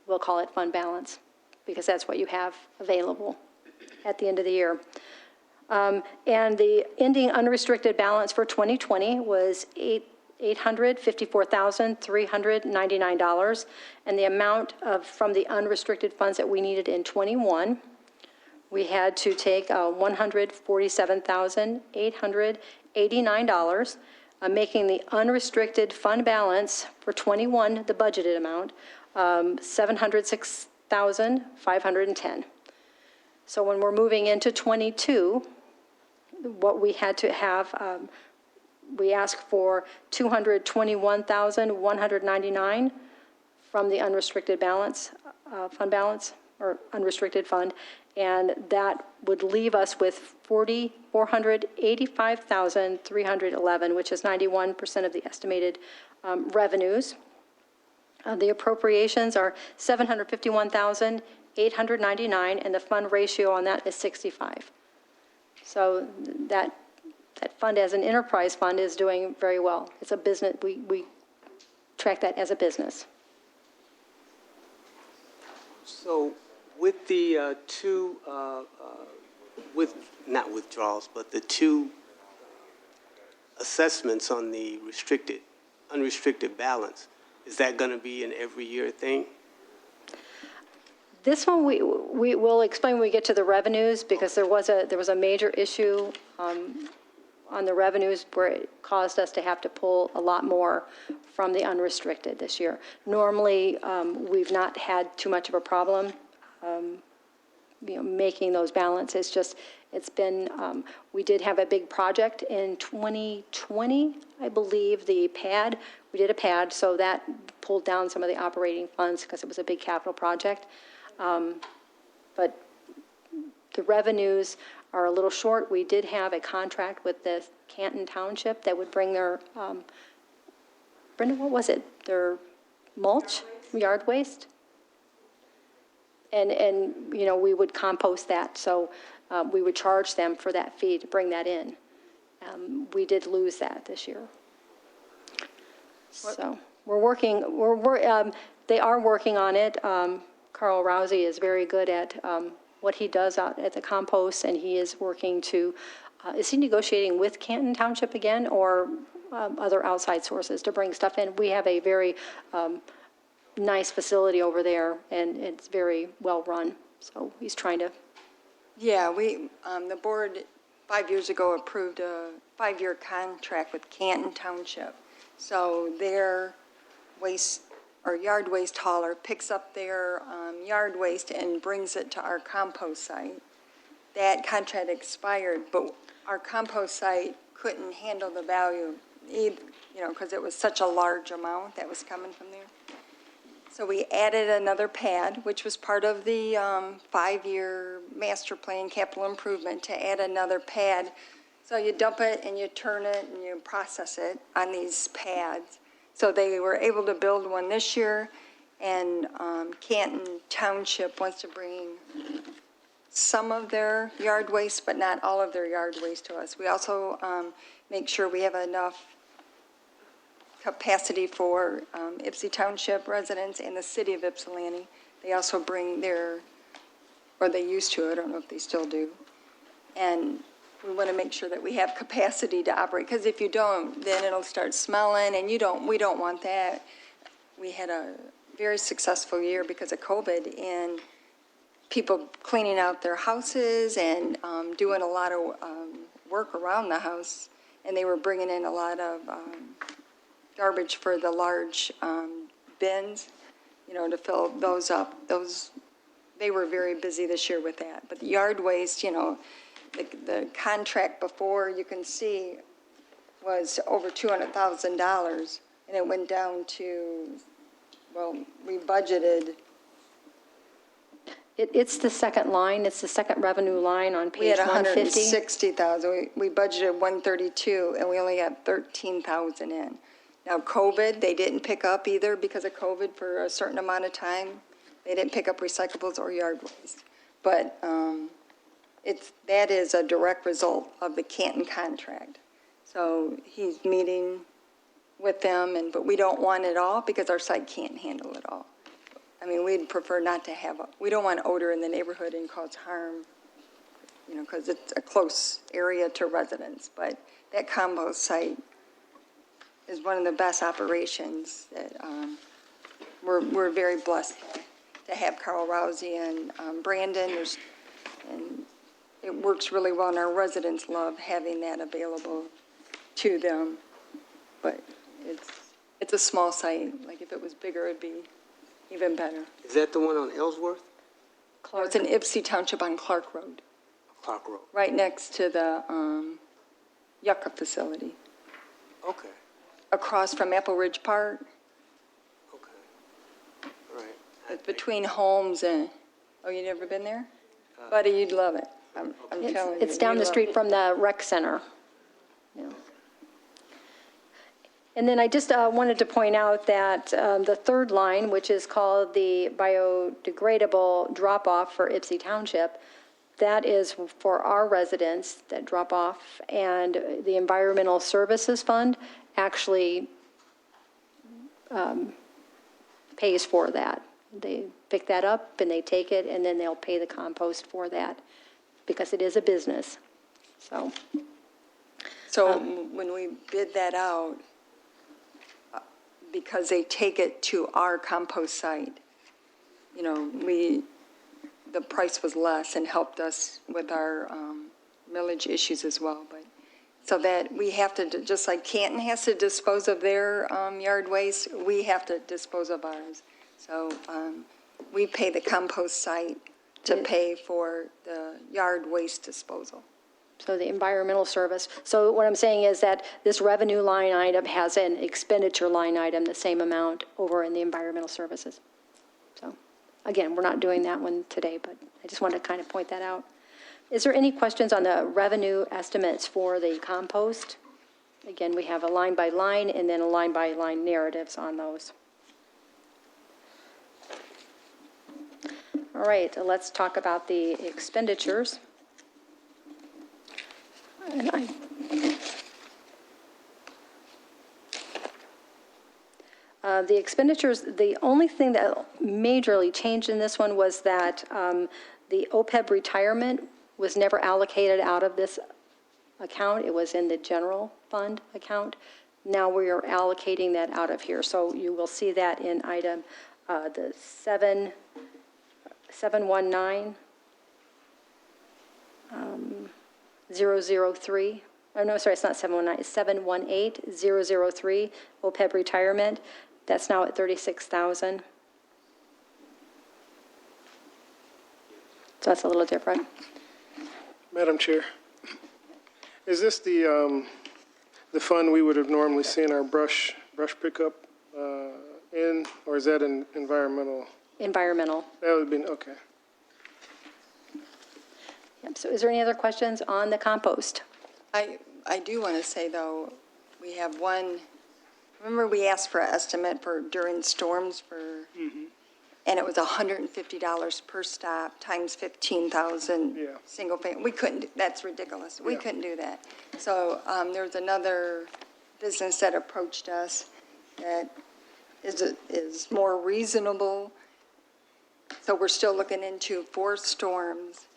we'll call it fund balance, because that's what you have available at the end of the year. And the ending unrestricted balance for 2020 was $854,399, and the amount from the unrestricted funds that we needed in 21, we had to take $147,889, making the unrestricted fund balance for 21, the budgeted amount, $706,510. So when we're moving into 22, what we had to have, we asked for $221,199 from the unrestricted balance, fund balance, or unrestricted fund, and that would leave us with $485,311, which is 91% of the estimated revenues. The appropriations are $751,899, and the fund ratio on that is 65. So that fund as an enterprise fund is doing very well. It's a business, we track that as a business. So with the two, not withdrawals, but the two assessments on the unrestricted balance, is that going to be an every year thing? This one we will explain when we get to the revenues, because there was a major issue on the revenues where it caused us to have to pull a lot more from the unrestricted this year. Normally, we've not had too much of a problem making those balances. Just, it's been, we did have a big project in 2020, I believe, we did a pad, so that pulled down some of the operating funds because it was a big capital project. But the revenues are a little short. We did have a contract with the Canton Township that would bring their, Brenda, what was it? Their mulch, yard waste? And we would compost that, so we would charge them for that fee to bring that in. We did lose that this year. So we're working, they are working on it. Carl Rousey is very good at what he does out at the compost, and he is working to, is he negotiating with Canton Township again, or other outside sources to bring stuff in? We have a very nice facility over there, and it's very well run, so he's trying to. Yeah, the board 5 years ago approved a 5-year contract with Canton Township. So their waste or yard waste hauler picks up their yard waste and brings it to our compost site. That contract expired, but our compost site couldn't handle the value, because it was such a large amount that was coming from there. So we added another pad, which was part of the 5-year master plan capital improvement, to add another pad. So you dump it and you turn it and you process it on these pads. So they were able to build one this year, and Canton Township wants to bring some of their yard waste, but not all of their yard waste to us. We also make sure we have enough capacity for Ypsilanti Township residents and the city of Ypsilanti. They also bring or they used to, I don't know if they still do. And we want to make sure that we have capacity to operate, because if you don't, then it'll start smelling, and we don't want that. We had a very successful year because of COVID, and people cleaning out their houses and doing a lot of work around the house, and they were bringing in a lot of garbage for the large bins, to fill those up. They were very busy this year with that. But the yard waste, the contract before, you can see, was over $200,000, and it went down to, well, we budgeted, It's the second line, it's the second revenue line on we had page 150. 160,000. We budgeted 132, and we only got 13,000 in. Now, COVID, they didn't pick up either because of COVID for a certain amount of time. They didn't pick up recyclables or yard waste. But that is a direct result of the Canton contract. So he's meeting with them, but we don't want it all because our site can't handle it all. I mean, we'd prefer not to have, we don't want odor in the neighborhood and cause harm, because it's a close area to residents. But that compost site is one of the best operations that we're very blessed to have Carl Rousey and Brandon. And it works really well, and our residents love having that available to them. But it's a small site. Like if it was bigger, it'd be even better. Is that the one on Ellsworth? It's in Ypsilanti Township on Clark Road, Clark Road. right next to the Yucca facility, Okay, across from Apple Ridge Park. okay. All right. It's between Holmes and, oh, you never been there? Buddy, you'd love it. I'm telling you. It's down you'd the love street it. from the rec center. Yeah. And then I just wanted to point out that the third line, which is called the biodegradable drop-off for Ypsilanti Township, that is for our residents that drop off, and the Environmental Services Fund actually pays for that. They pick that up and they take it, and then they'll pay the compost for that, because it is a business, so. So when we bid that out, because they take it to our compost site, the price was less and helped us with our millage issues as well. But so that we have to, just like Canton has to dispose of their yard waste, we have to dispose of ours. So we pay the compost site to pay for the yard waste disposal. So the environmental service. So what I'm saying is that this revenue line item has an expenditure line item, the same amount over in the environmental services. So again, we're not doing that one today, but I just wanted to kind of point that out. Is there any questions on the revenue estimates for the compost? Again, we have a line by line and then a line by line narratives on those. All right, let's talk about the expenditures. And the expenditures, the only thing that majorly changed in this one was that the OPEB retirement was never allocated out of this account. It was in the general fund account. Now we are allocating that out of here. So you will see that in item the 719. 003, oh no, sorry, it's not 719, it's 718-003, OPEB retirement. That's now at 36,000. So that's a little different. Madam Chair, is this the fund we would have normally seen our brush pickup in, or is that an environmental? Environmental. That would have been, okay. Yep. So is there any other questions on the compost? I do want to say, though, we have one, remember we asked for an estimate for during storms and it was $150 per stop times 15,000 Yeah. single family. We couldn't, that's ridiculous. We couldn't do that. So there's another business that approached us that is more reasonable. So we're still looking into 4 storms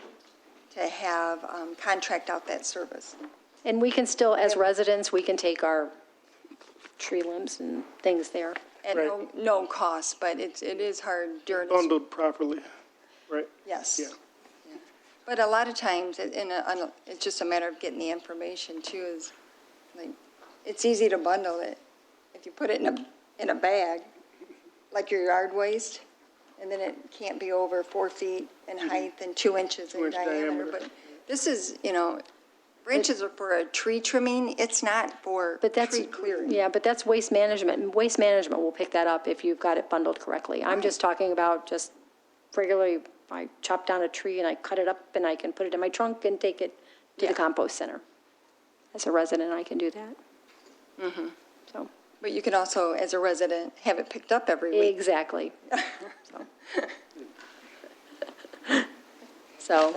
to have contract out that service. And we can still, as residents, we can take our tree limbs and things there. And Right. no cost, but it is hard during. Bundled properly, right? Yes. Yeah. Yeah. But a lot of times, it's just a matter of getting the information too, is like, it's easy to bundle it. If you put it in a bag, like your yard waste, and then it can't be over 4 feet in height and 2 inches in 2 inch diameter. diameter. But this is, branches are for a tree trimming, it's not for But that's, tree clearing. yeah, but that's waste management, and waste management will pick that up if you've got it bundled correctly. I'm just talking about just regularly, I chop down a tree and I cut it up and I can put it in my trunk and take it to Yeah. the compost center. As a resident, I can do that. So, But you can also, as a resident, have it picked up every week. exactly. So,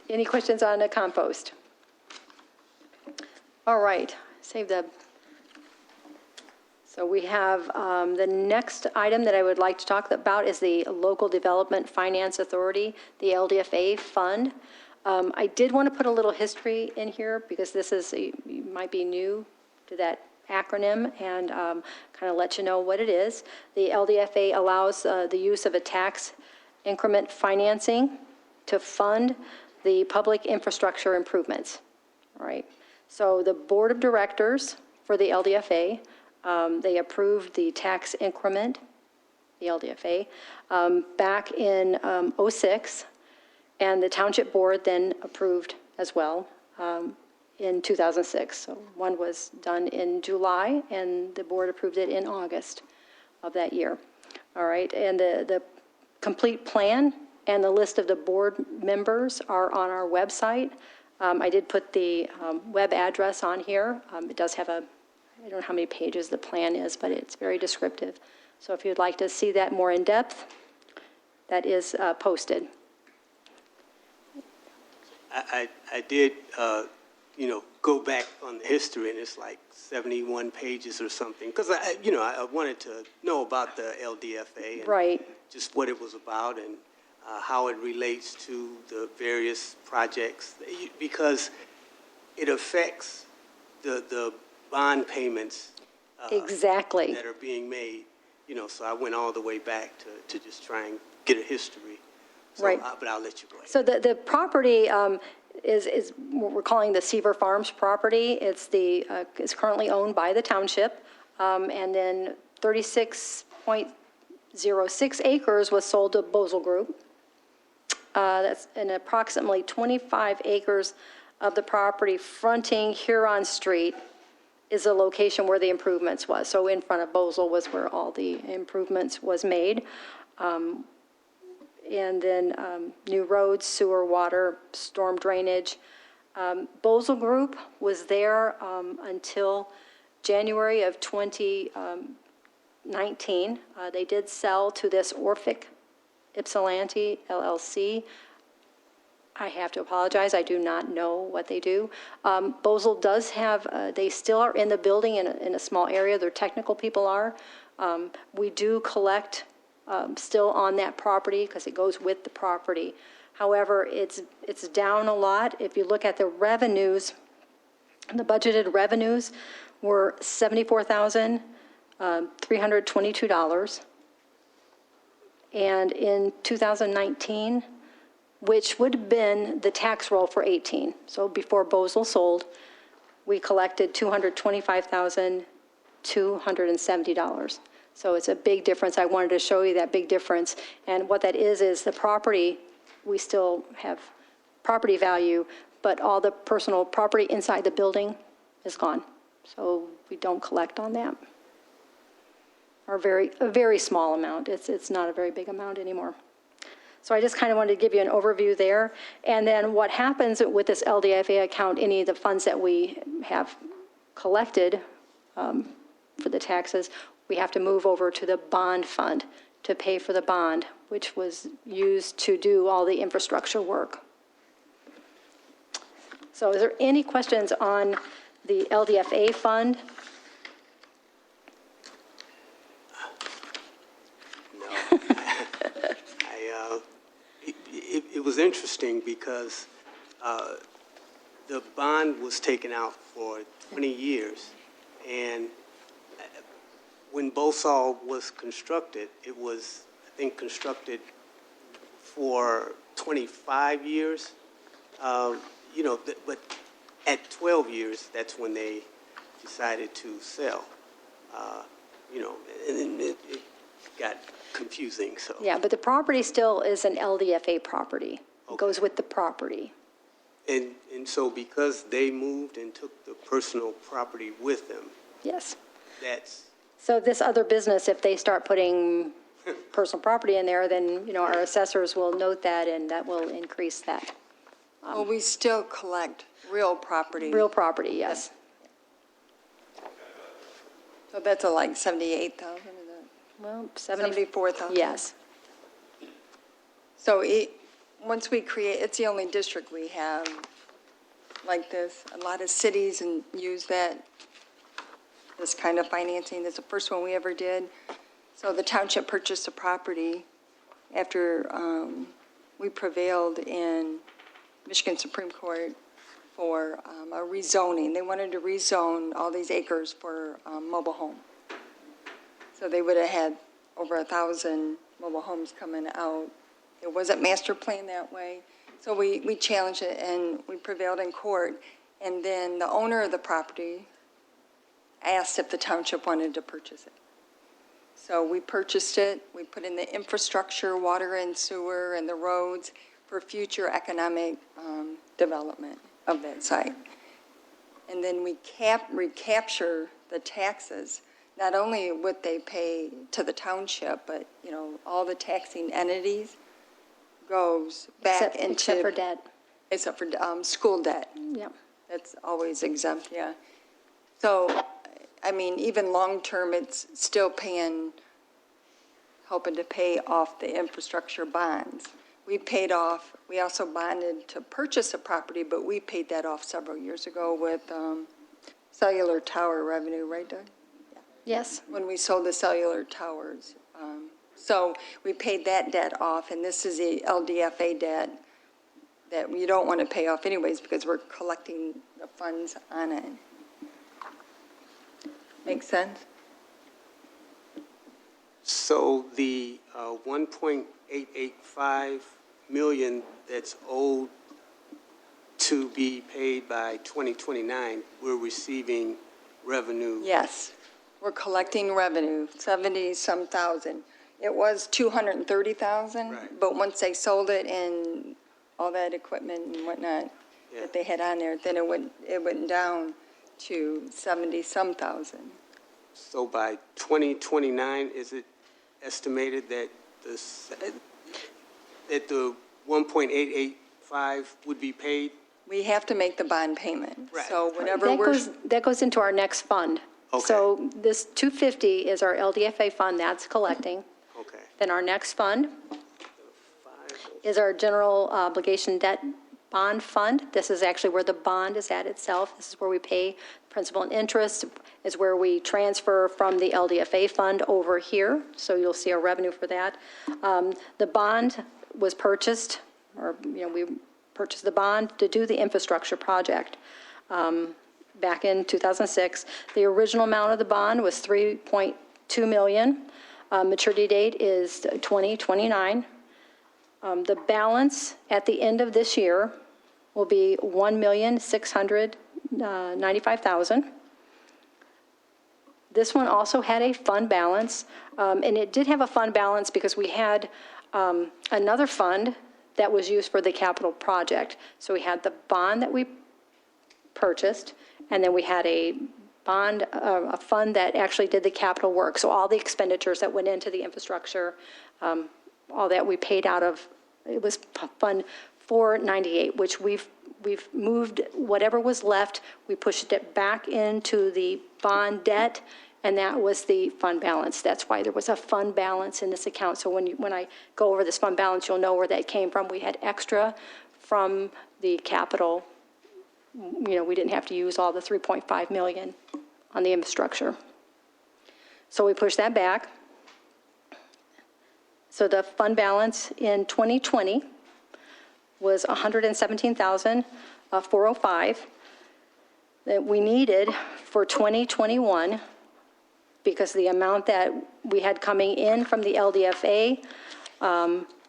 any questions on the compost? All right, save the, so we have, the next item that I would like to talk about is the Local Development Finance Authority, the LDFA fund. I did want to put a little history in here because this is, you might be new to that acronym and kind of let you know what it is. The LDFA allows the use of a tax increment financing to fund the public infrastructure improvements, all right? So the Board of Directors for the LDFA, they approved the tax increment, the LDFA, back in '06, and the Township Board then approved as well in 2006. So one was done in July, and the board approved it in August of that year. All right, and the complete plan and the list of the board members are on our website. I did put the web address on here. It does have a, I don't know how many pages the plan is, but it's very descriptive. So if you'd like to see that more in depth, that is posted. I did, go back on the history, and it's like 71 pages or something, because I wanted to know about the LDFA and Right. just what it was about and how it relates to the various projects, because it affects the bond payments Exactly. that are being made. So I went all the way back to just try and get a history. So, Right. But I'll let you go ahead. So the property is what we're calling the Seaver Farms property. It's it's currently owned by the township, and then 36.06 acres was sold to Bosel Group. That's and approximately 25 acres of the property fronting Huron Street is the location where the improvements was. So in front of Bosel was where all the improvements was made. And then new roads, sewer, water, storm drainage. Bosel Group was there until January of 2019. They did sell to this Orphic Ypsilanti LLC. I have to apologize, I do not know what they do. Bosel does have, they still are in the building in a small area, their technical people are. We do collect still on that property because it goes with the property. However, it's down a lot. If you look at the revenues, the budgeted revenues were $74,322. And in 2019, which would have been the tax roll for 18, so before Bosel sold, we collected $225,270. So it's a big difference. I wanted to show you that big difference. And what that is the property, we still have property value, but all the personal property inside the building is gone. So we don't collect on that. Or a very small amount. It's not a very big amount anymore. So I just kind of wanted to give you an overview there. And then what happens with this LDFA account, any of the funds that we have collected for the taxes, we have to move over to the bond fund to pay for the bond, which was used to do all the infrastructure work. So is there any questions on the LDFA fund? It was interesting because the bond was taken out for 20 years, and when Bosal was constructed, it was, I think, constructed for 25 years. But at 12 years, that's when they decided to sell. you know, and it got confusing, so. Yeah, but the property still is an LDFA property. It goes Okay. with the property. And so because they moved and took the personal property with them, Yes. that's, So this other business, if they start putting personal property in there, then, you know, our assessors will note that, and that will increase that. Well, we still collect real property. Real property, yes. So that's like 78,000, is it? Well, 74,000? Yes. So once we create, it's the only district we have like this. A lot of cities use this kind of financing. It's the first one we ever did. So the township purchased the property after we prevailed in Michigan Supreme Court for a rezoning. They wanted to rezone all these acres for mobile home. So they would have had over 1,000 mobile homes coming out. It wasn't master planned that way. So we challenged it and we prevailed in court. And then the owner of the property asked if the township wanted to purchase it. So we purchased it. We put in the infrastructure, water and sewer and the roads for future economic development of that site. And then we recapture the taxes, not only what they pay to the township, but, you know, all the taxing entities goes back into. Except for debt. Except for school debt. Yeah. That's always exempt, yeah. So, I mean, even long-term, it's still helping to pay off the infrastructure bonds. We also bonded to purchase a property, but we paid that off several years ago with cellular tower revenue, right, Doug? Yes. When we sold the cellular towers. So we paid that debt off, and this is the LDFA debt that we don't want to pay off anyways because we're collecting the funds on it. Make sense? so the 1.885 million that's owed to be paid by 2029, we're receiving revenue. Yes. We're collecting revenue, 70-some thousand. It was 230,000, Right. but once they sold it and all that equipment and whatnot Yeah. that they had on there, then it went down to 70-some thousand. So by 2029, is it estimated that the 1.885 would be paid? We have to make the bond payment. Right. So whatever That goes into our next fund. Okay. So this 250 is our LDFA fund, that's collecting. Okay. Then our next fund is our general obligation debt bond fund. This is actually where the bond is at itself. This is where we pay principal and interest, is where we transfer from the LDFA fund over here. So you'll see our revenue for that. The bond was purchased, or, you know, we purchased the bond to do the infrastructure project back in 2006. The original amount of the bond was $3.2 million. Maturity date is 2029. The balance at the end of this year will be $1,695,000. This one also had a fund balance, and it did have a fund balance because we had another fund that was used for the capital project. So we had the bond that we purchased, and then we had a bond, a fund that actually did the capital work. So all the expenditures that went into the infrastructure, all that we paid out of, it was Fund 498, which we've moved whatever was left, we pushed it back into the bond debt, and that was the fund balance. That's why there was a fund balance in this account. So when I go over this fund balance, you'll know where that came from. We had extra from the capital. You know, we didn't have to use all the 3.5 million on the infrastructure. So we pushed that back. So the fund balance in 2020 was $117,405 that we needed for 2021 because the amount that we had coming in from the LDFA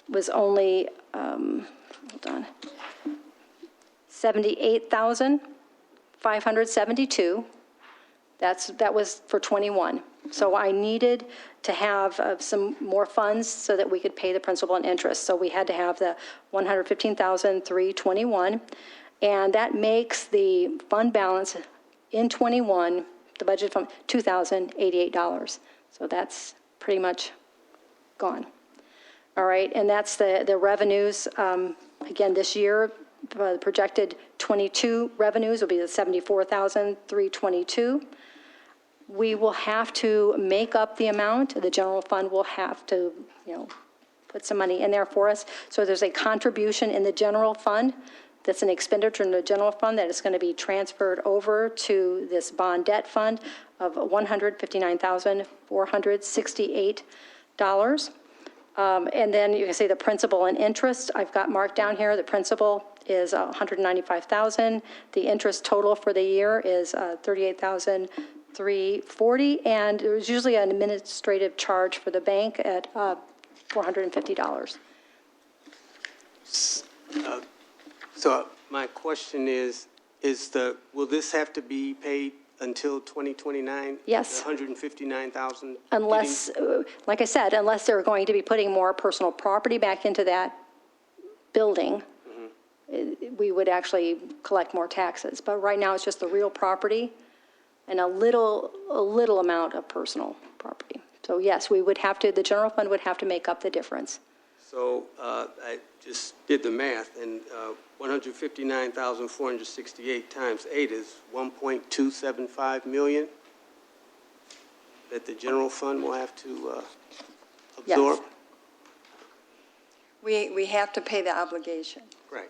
was only, hold on, $78,572. That was for '21. So I needed to have some more funds so that we could pay the principal and interest. So we had to have the $115,321, and that makes the fund balance in '21, the budget fund, $2,088. So that's pretty much gone. All right, and that's the revenues. Again, this year, the projected '22 revenues will be the $74,322. We will have to make up the amount. The general fund will have to, put some money in there for us. So there's a contribution in the general fund that's an expenditure in the general fund that is going to be transferred over to this bond debt fund of $159,468. And then you can see the principal and interest. I've got marked down here. The principal is $195,000. The interest total for the year is $38,340, and there's usually an administrative charge for the bank at $450. So my question is will this have to be paid until 2029? Yes. The $159,000? Unless, like I said, unless they're going to be putting more personal property back into that building, we would actually collect more taxes. But right now, it's just the real property and a little amount of personal property. So yes, we would have to, the general fund would have to make up the difference. So I just did the math, and 159,468 times 8 is 1.275 million that the general fund will have to absorb? We have to pay the obligation, Right.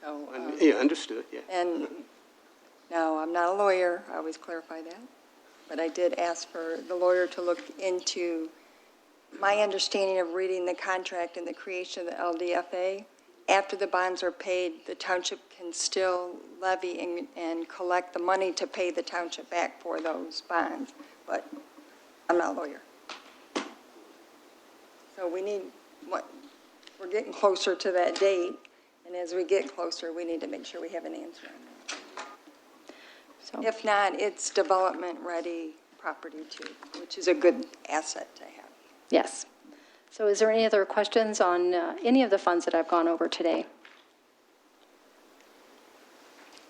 so. Yeah, understood, yeah. And now, I'm not a lawyer, I always clarify that, but I did ask for the lawyer to look into my understanding of reading the contract and the creation of the LDFA. After the bonds are paid, the township can still levy and collect the money to pay the township back for those bonds, but I'm not a lawyer. So we're getting closer to that date, and as we get closer, we need to make sure we have an answer on that. So If not, it's development-ready property too, which is a good asset to have. yes. So is there any other questions on any of the funds that I've gone over today?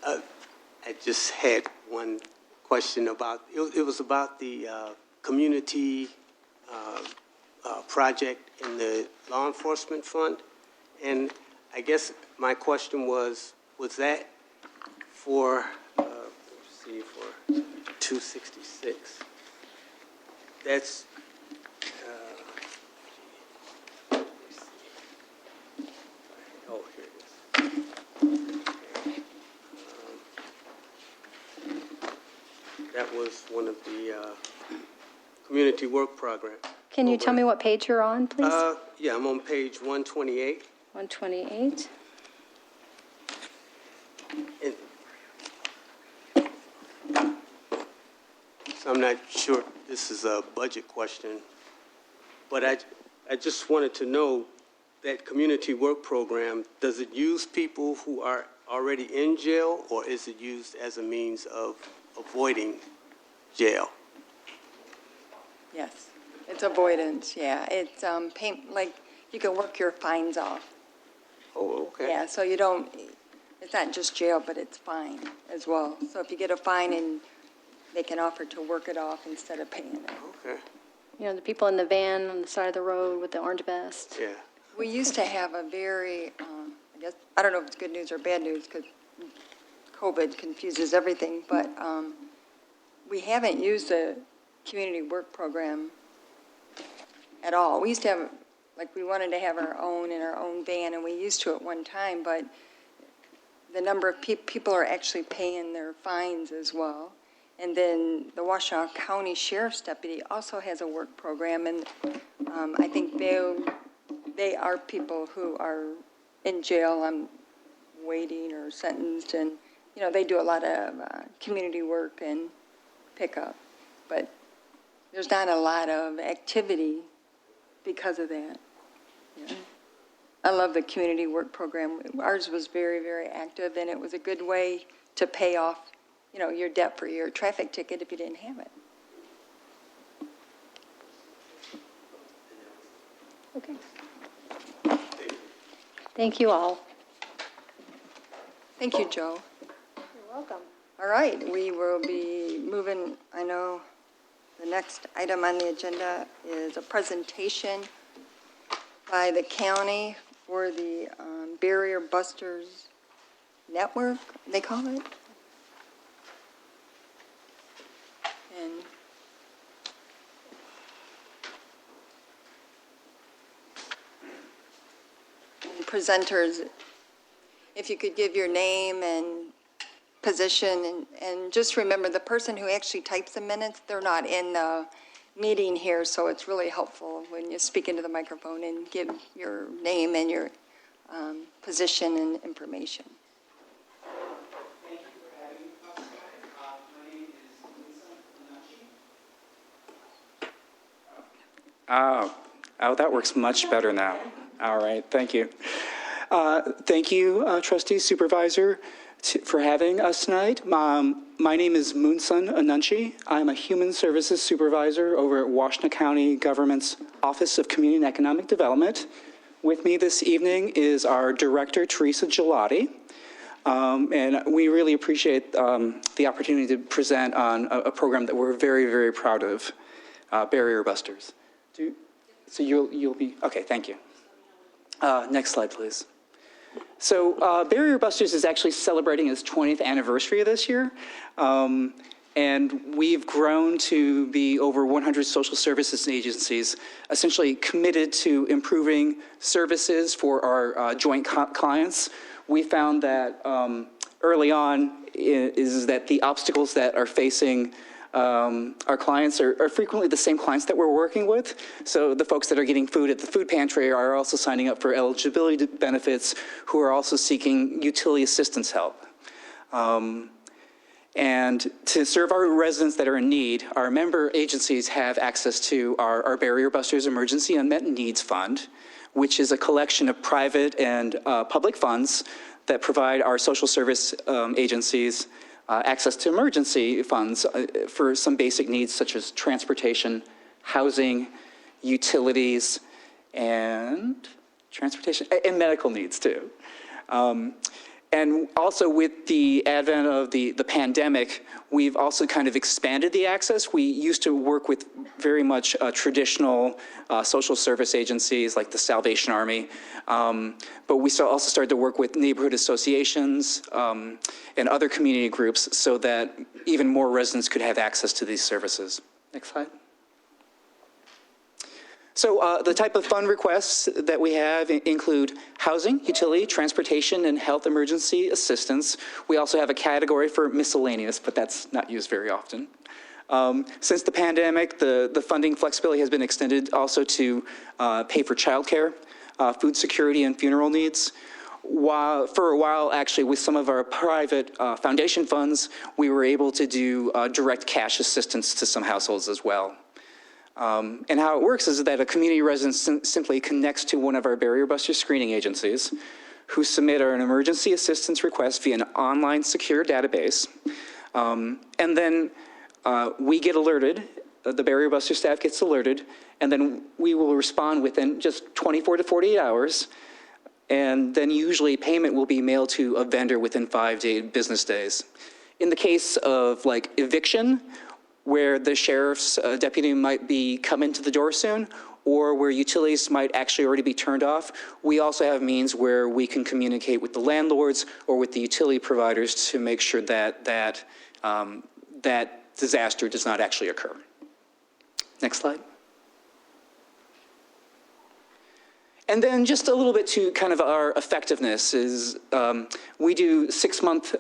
I just had one question about, it was about the community project in the law enforcement fund. And I guess my question was that for, let's see, for 266? That's, oh, here it is. That was one of the community work programs. Can you tell me what page you're on, please? Yeah, I'm on page 128. 128. And so I'm not sure this is a budget question, but I just wanted to know that community work program, does it use people who are already in jail, or is it used as a means of avoiding jail? Yes, it's avoidance, yeah. It's like you can work your fines off. Oh, okay. Yeah, so you don't, it's not just jail, but it's fine as well. So if you get a fine, and they can offer to work it off instead of paying it. Okay, The people in the van on the side of the road with the orange vest. yeah. We used to have a very, I don't know if it's good news or bad news, because COVID confuses everything, but we haven't used the community work program at all. We used to have, we wanted to have our own in our own van, and we used to at one time, but the number of people are actually paying their fines as well. And then the Washtenaw County Sheriff's Deputy also has a work program, and I think they are people who are in jail on waiting or sentenced, and, they do a lot of community work and pickup. But there's not a lot of activity because of that. Yeah. I love the community work program. Ours was very, very active, and it was a good way to pay off your debt for your traffic ticket if you didn't have it. Okay. Thank you all. Thank you, Joe. You're welcome. All right, we will be moving, I know the next item on the agenda is a presentation by the county for the Barrier Busters Network, they call it. And presenters, if you could give your name and position, and just remember, the person who actually types the minutes, they're not in the meeting here, so it's really helpful when you speak into the microphone and give your name and your position and information. Thank you for having us tonight. My name is Ypsilanti. Oh, that works much better now. All right, thank you. Thank you, Trustee Supervisor, for having us tonight. My name is Moonsun Anunchi. I'm a Human Services Supervisor over at Washtenaw County Government's Office of Community and Economic Development. With me this evening is our Director, Teresa Gelati. And we really appreciate the opportunity to present on a program that we're very, very proud of, Barrier Busters. So you'll be, okay, thank you. Next slide, please. So Barrier Busters is actually celebrating its 20th anniversary this year. And we've grown to be over 100 social services agencies, essentially committed to improving services for our joint clients. We found that early on is that the obstacles that are facing our clients are frequently the same clients that we're working with. So the folks that are getting food at the food pantry are also signing up for eligibility benefits, who are also seeking utility assistance help. And to serve our residents that are in need, our member agencies have access to our Barrier Busters Emergency Unmet Needs Fund, which is a collection of private and public funds that provide our social service agencies access to emergency funds for some basic needs such as transportation, housing, utilities, and medical needs too. And also with the advent of the pandemic, we've also kind of expanded the access. We used to work with very much traditional social service agencies like the Salvation Army, but we also started to work with neighborhood associations and other community groups so that even more residents could have access to these services. Next slide. So the type of fund requests that we have include housing, utility, transportation, and health emergency assistance. We also have a category for miscellaneous, but that's not used very often. Since the pandemic, the funding flexibility has been extended also to pay for childcare, food security, and funeral needs. For a while, actually, with some of our private foundation funds, we were able to do direct cash assistance to some households as well. And how it works is that a community resident simply connects to one of our Barrier Buster screening agencies who submit an emergency assistance request via an online secure database. And then we get alerted, the Barrier Buster staff gets alerted, and then we will respond within just 24 to 48 hours. And then usually payment will be mailed to a vendor within 5 business days. In the case of like eviction, where the sheriff's deputy might be coming to the door soon, or where utilities might actually already be turned off, we also have means where we can communicate with the landlords or with the utility providers to make sure that that disaster does not actually occur. Next slide. And then just a little bit to kind of our effectiveness is we do 6-month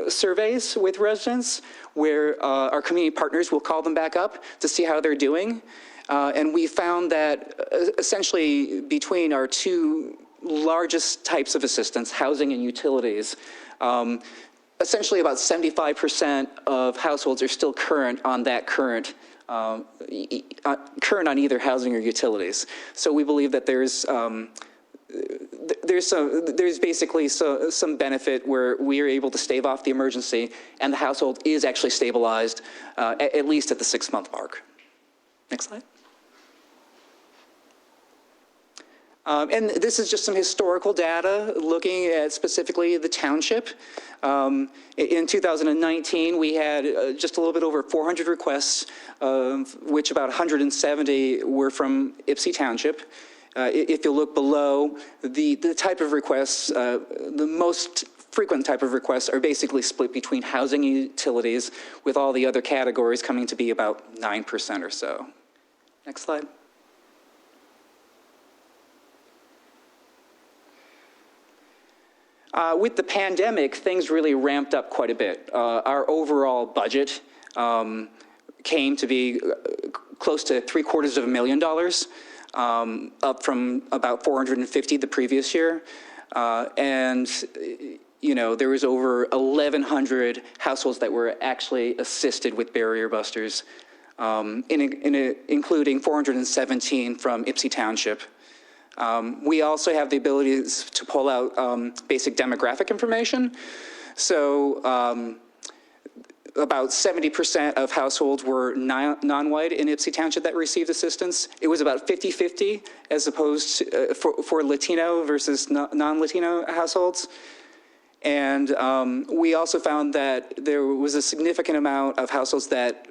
surveys with residents where our community partners will call them back up to see how they're doing. And we found that essentially between our two largest types of assistance, housing and utilities, essentially about 75% of households are still current on that current on either housing or utilities. So we believe that there's there's basically some benefit where we are able to stave off the emergency, and the household is actually stabilized, at least at the 6-month mark. Next slide. And this is just some historical data looking at specifically the township. In 2019, we had just a little bit over 400 requests, of which about 170 were from Ypsilanti Township. If you look below, the type of requests, the most frequent type of requests are basically split between housing and utilities, with all the other categories coming to be about 9% or so. Next slide. With the pandemic, things really ramped up quite a bit. Our overall budget came to be close to $750,000, up from about $450,000 the previous year. And, you know, there was over 1,100 households that were actually assisted with barrier busters, including 417 from Ypsilanti Township. We also have the ability to pull out basic demographic information. So about 70% of households were non-white in Ypsilanti Township that received assistance. It was about 50-50 as opposed to, for Latino versus non-Latino households. And we also found that there was a significant amount of households that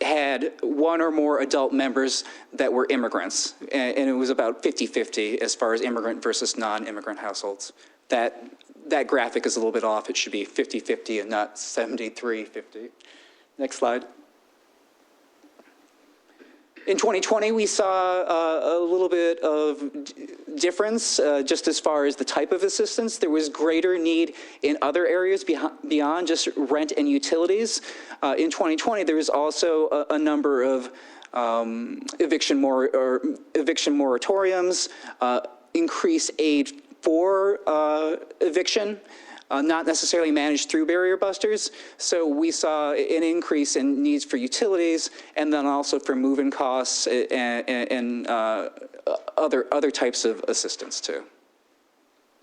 had one or more adult members that were immigrants, and it was about 50-50 as far as immigrant versus non-immigrant households. That graphic is a little bit off. It should be 50-50 and not 73-50. Next slide. In 2020, we saw a little bit of difference just as far as the type of assistance. There was greater need in other areas beyond just rent and utilities. In 2020, there was also a number of eviction moratoriums, increased aid for eviction, not necessarily managed through barrier busters. So we saw an increase in needs for utilities, and then also for move-in costs and other types of assistance too.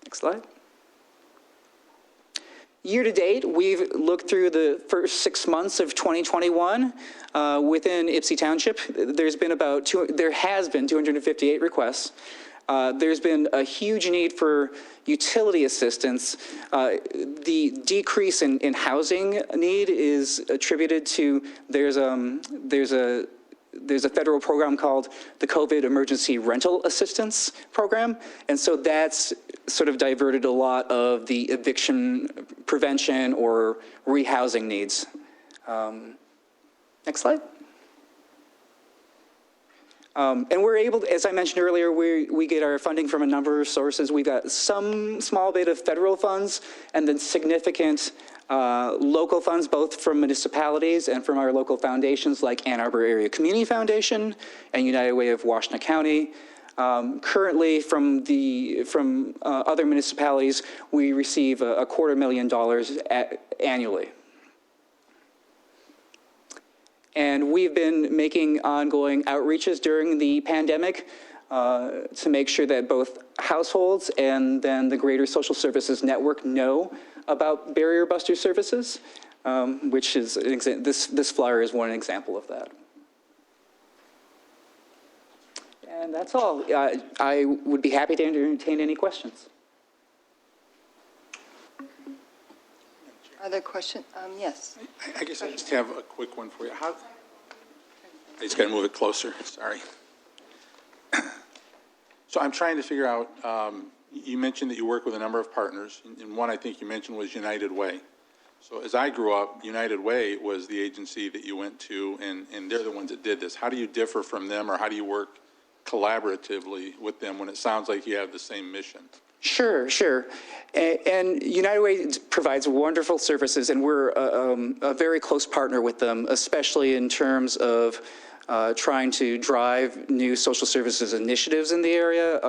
Next slide. Year to date, we've looked through the first 6 months of 2021 within Ypsilanti Township. There has been 258 requests. There's been a huge need for utility assistance. The decrease in housing need is attributed to there's a federal program called the COVID Emergency Rental Assistance Program, and so that's sort of diverted a lot of the eviction prevention or rehousing needs. Next slide. And we're able to, as I mentioned earlier, we get our funding from a number of sources. We've got some small bit of federal funds and then significant local funds, both from municipalities and from our local foundations like Ann Arbor Area Community Foundation and United Way of Washtenaw County. Currently, from other municipalities, we receive $250,000 annually. And we've been making ongoing outreaches during the pandemic to make sure that both households and then the greater social services network know about barrier buster services, which is this flyer is one example of that. And that's all. I would be happy to entertain any questions. Are there questions? Yes. I guess I just have a quick one for you. I just got to move it closer. Sorry. So I'm trying to figure out, you mentioned that you work with a number of partners, and one I think you mentioned was United Way. So as I grew up, United Way was the agency that you went to, and they're the ones that did this. How do you differ from them, or how do you work collaboratively with them when it sounds like you have the same mission? Sure. And United Way provides wonderful services, and we're a very close partner with them, especially in terms of trying to drive new social services initiatives in the area.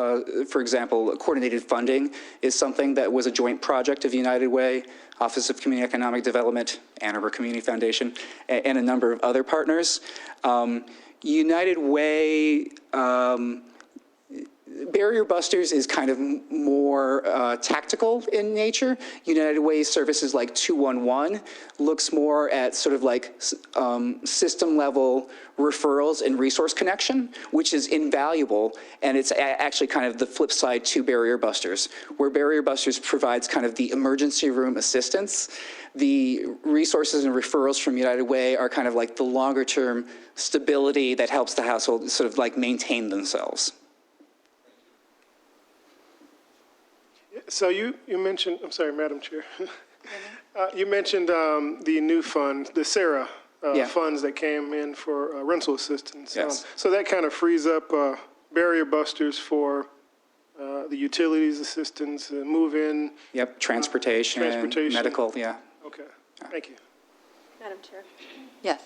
For example, coordinated funding is something that was a joint project of United Way, Office of Community Economic Development, Ann Arbor Community Foundation, and a number of other partners. United Way, Barrier Busters is kind of more tactical in nature. United Way services like 211 looks more at sort of like system level referrals and resource connection, which is invaluable. And it's actually kind of the flip side to Barrier Busters, where Barrier Busters provides kind of the emergency room assistance. The resources and referrals from United Way are kind of like the longer term stability that helps the household sort of like maintain themselves. So you mentioned, I'm sorry, Madam Chair. You mentioned the new fund, the SARA funds that came in for rental assistance. Yes. So that kind of frees up Barrier Busters for the utilities assistance, move-in. Yep, transportation, medical, yeah. Okay, thank you. Madam Chair. Yes.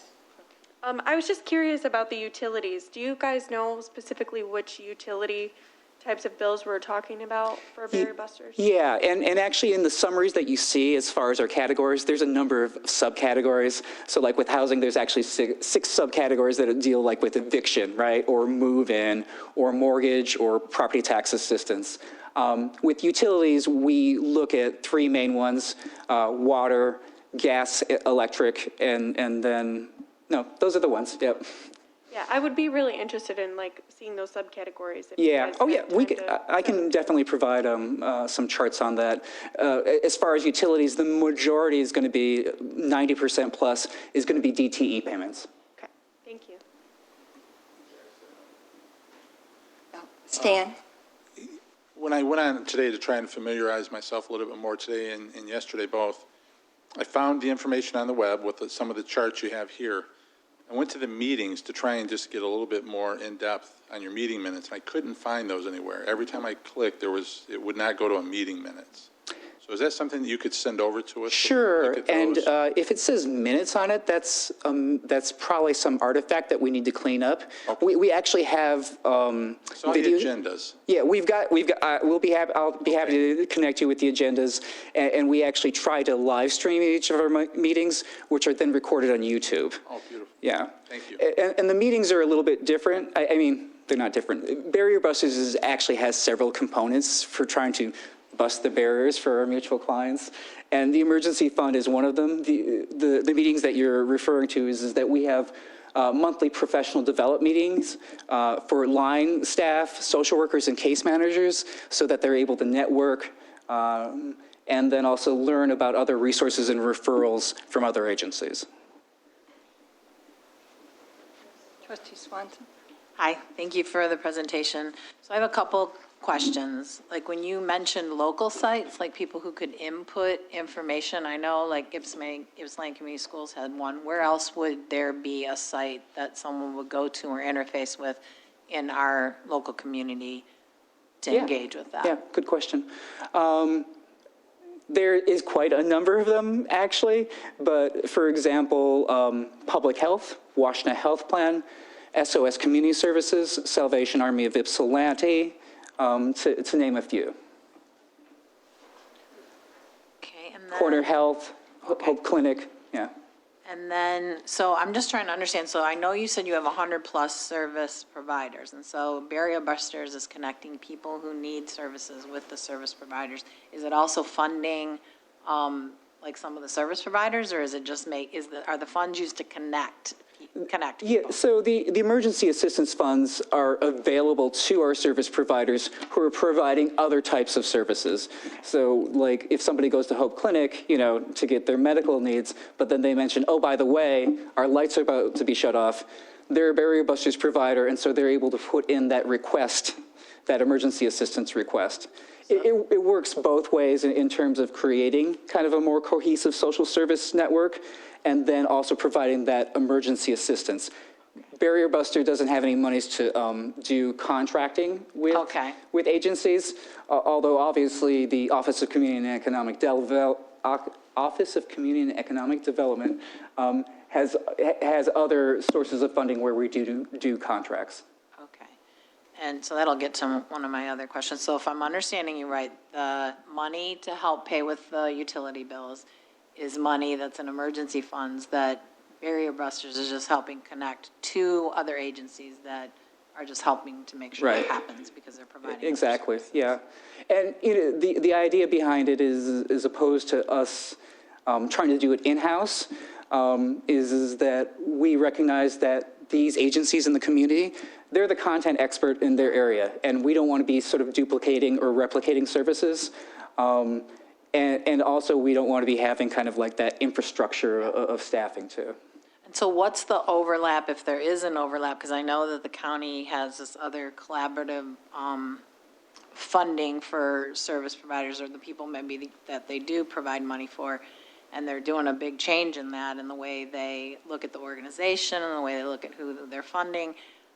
I was just curious about the utilities. Do you guys know specifically which utility types of bills we're talking about for Barrier Busters? Yeah, and actually in the summaries that you see as far as our categories, there's a number of subcategories. So like with housing, there's actually six subcategories that deal like with eviction, right? Or move-in, or mortgage, or property tax assistance. With utilities, we look at three main ones, water, gas, electric, and then, no, those are the ones, yep. Yeah, I would be really interested in like seeing those subcategories. If you Yeah. guys Oh, had yeah. We time could. to- I can definitely provide some charts on that. As far as utilities, the majority is going to be 90% plus is going to be DTE payments. Okay, thank you. Stan? When I went on today to try and familiarize myself a little bit more today and yesterday both, I found the information on the web with some of the charts you have here. I went to the meetings to try and just get a little bit more in-depth on your meeting minutes, and I couldn't find those anywhere. Every time I clicked, it would not go to a meeting minutes. So is that something that you could send over to us? Sure. And if it says minutes on it, that's probably some artifact that we need to clean up. Okay. We actually have So on the agendas. Yeah, I'll be happy to connect you with the agendas, and we actually try to live stream each of our meetings, which are then recorded on YouTube. Oh, beautiful. Yeah. Thank you. And the meetings are a little bit different. I mean, they're not different. Barrier Busters actually has several components for trying to bust the barriers for our mutual clients. And the emergency fund is one of them. The meetings that you're referring to is that we have monthly professional development meetings for line staff, social workers, and case managers so that they're able to network and then also learn about other resources and referrals from other agencies. Trustee Swanson? Hi, thank you for the presentation. So I have a couple questions. Like when you mentioned local sites, like people who could input information, I know like Ypsilanti Community Schools had one. Where else would there be a site that someone would go to or interface with in our local community to engage with that? Yeah, good question. There is quite a number of them, actually, but for example, Public Health, Washtenaw Health Plan, SOS Community Services, Salvation Army of Ypsilanti, to name a few. Okay, and then. Corner Health, Hope Clinic, yeah. And then, so I'm just trying to understand, so I know you said you have 100-plus service providers, and so Barrier Busters is connecting people who need services with the service providers. Is it also funding, like some of the service providers, or is it just are the funds used to connect people? Yeah, so the emergency assistance funds are available to our service providers who are providing other types of services. So like if somebody goes to Hope Clinic, to get their medical needs, but then they mention, oh, by the way, our lights are about to be shut off, they're a Barrier Busters provider, and so they're able to put in that request, that emergency assistance request. It works both ways in terms of creating kind of a more cohesive social service network and then also providing that emergency assistance. Barrier Buster doesn't have any monies to do contracting with agencies, although obviously the Office of Community and Economic Development has other sources of funding where we do contracts. Okay. And so that'll get to one of my other questions. So if I'm understanding you right, the money to help pay with the utility bills is money that's in emergency funds that Barrier Busters is just helping connect to other agencies that are just helping to make sure Right. that happens because they're providing. Exactly, yeah. And, the idea behind it is, as opposed to us trying to do it in-house, is that we recognize that these agencies in the community, they're the content expert in their area, and we don't want to be sort of duplicating or replicating services. And also, we don't want to be having kind of like that infrastructure of staffing too. And so what's the overlap, if there is an overlap? Because I know that the county has this other collaborative funding for service providers, or the people maybe that they do provide money for, and they're doing a big change in that, in the way they look at the organization and the way they look at who they're funding.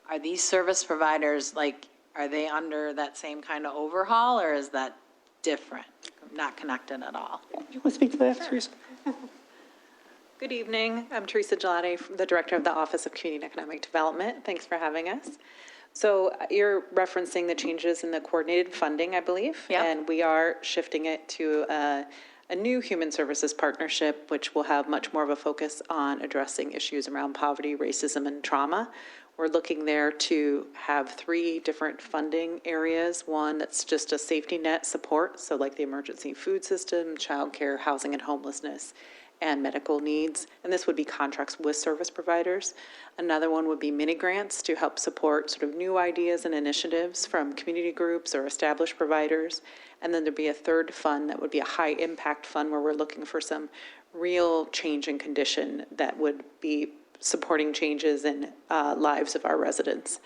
Are these service providers, like, are they under that same kind of overhaul, or is that different, not connected at all? You want to speak to that, Teresa? Good evening. I'm Teresa Gelati, the Director of the Office of Community and Economic Development. Thanks for having us. So you're referencing the changes in the coordinated funding, I believe. Yep. And we are shifting it to a new human services partnership, which will have much more of a focus on addressing issues around poverty, racism, and trauma. We're looking there to have 3 different funding areas. One that's just a safety net support, so like the emergency food system, childcare, housing and homelessness, and medical needs. And this would be contracts with service providers. Another one would be mini grants to help support sort of new ideas and initiatives from community groups or established providers. And then there'd be a third fund that would be a high impact fund where we're looking for some real change in condition that would be supporting changes in lives of our residents.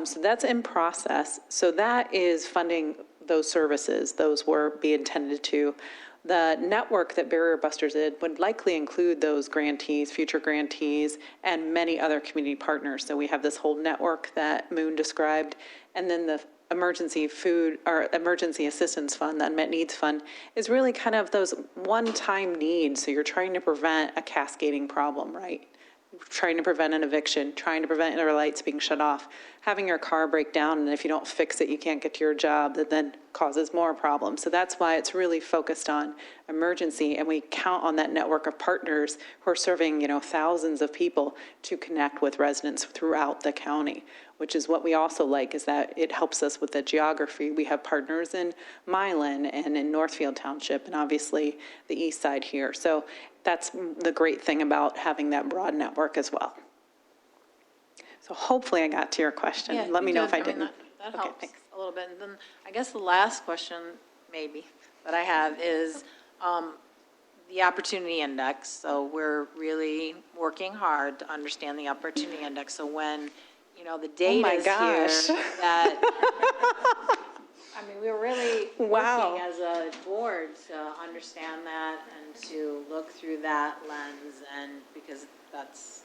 So that's in process. So that is funding those services. Those were be intended to. The network that Barrier Busters did would likely include those grantees, future grantees, and many other community partners. So we have this whole network that Moon described, and then the emergency food or emergency assistance fund, the unmet needs fund, is really kind of those one-time needs. So you're trying to prevent a cascading problem, right? Trying to prevent an eviction, trying to prevent your lights being shut off, having your car break down, and if you don't fix it, you can't get to your job, that then causes more problems. So that's why it's really focused on emergency, and we count on that network of partners who are serving, thousands of people to connect with residents throughout the county, which is what we also like, is that it helps us with the geography. We have partners in Milan and in Northfield Township, and obviously the east side here. So that's the great thing about having that broad network as well. So hopefully I got to your question. Yeah, Let me you know did. if I mean, didn't. That Okay, helps thanks. a little bit. And then I guess the last question, maybe, that I have is the opportunity index. So we're really working hard to understand the opportunity index. So when, the data is here that, I mean, we're really Wow. working as a board to understand that and to look through that lens, and because that's